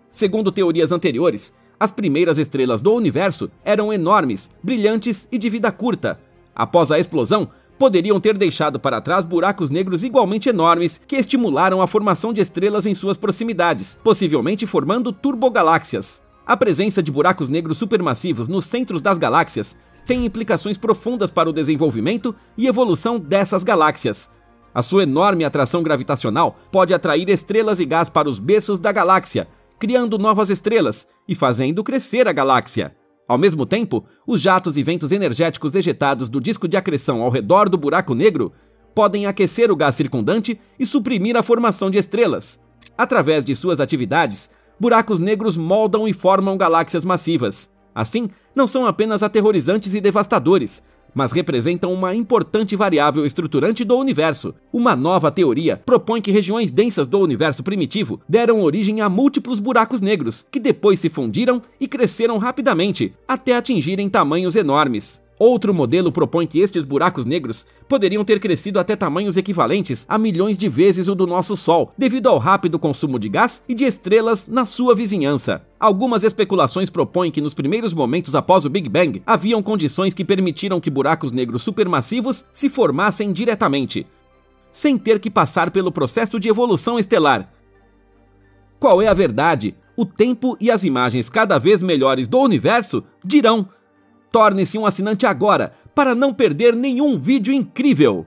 Segundo teorias anteriores, as primeiras estrelas do universo eram enormes, brilhantes e de vida curta. Após a explosão, poderiam ter deixado para trás buracos negros igualmente enormes que estimularam a formação de estrelas em suas proximidades, possivelmente formando turbogaláxias. A presença de buracos negros supermassivos nos centros das galáxias tem implicações profundas para o desenvolvimento e evolução dessas galáxias. A sua enorme atração gravitacional pode atrair estrelas e gás para os berços da galáxia, criando novas estrelas e fazendo crescer a galáxia. Ao mesmo tempo, os jatos e ventos energéticos ejetados do disco de acreção ao redor do buraco negro podem aquecer o gás circundante e suprimir a formação de estrelas. Através de suas atividades, buracos negros moldam e formam galáxias massivas. Assim, não são apenas aterrorizantes e devastadores, mas representam uma importante variável estruturante do universo. Uma nova teoria propõe que regiões densas do universo primitivo deram origem a múltiplos buracos negros, que depois se fundiram e cresceram rapidamente, até atingirem tamanhos enormes. Outro modelo propõe que estes buracos negros poderiam ter crescido até tamanhos equivalentes a milhões de vezes o do nosso Sol, devido ao rápido consumo de gás e de estrelas na sua vizinhança. Algumas especulações propõem que nos primeiros momentos após o Big Bang haviam condições que permitiram que buracos negros supermassivos se formassem diretamente, sem ter que passar pelo processo de evolução estelar. Qual é a verdade? O tempo e as imagens cada vez melhores do universo dirão. Torne-se um assinante agora para não perder nenhum vídeo incrível!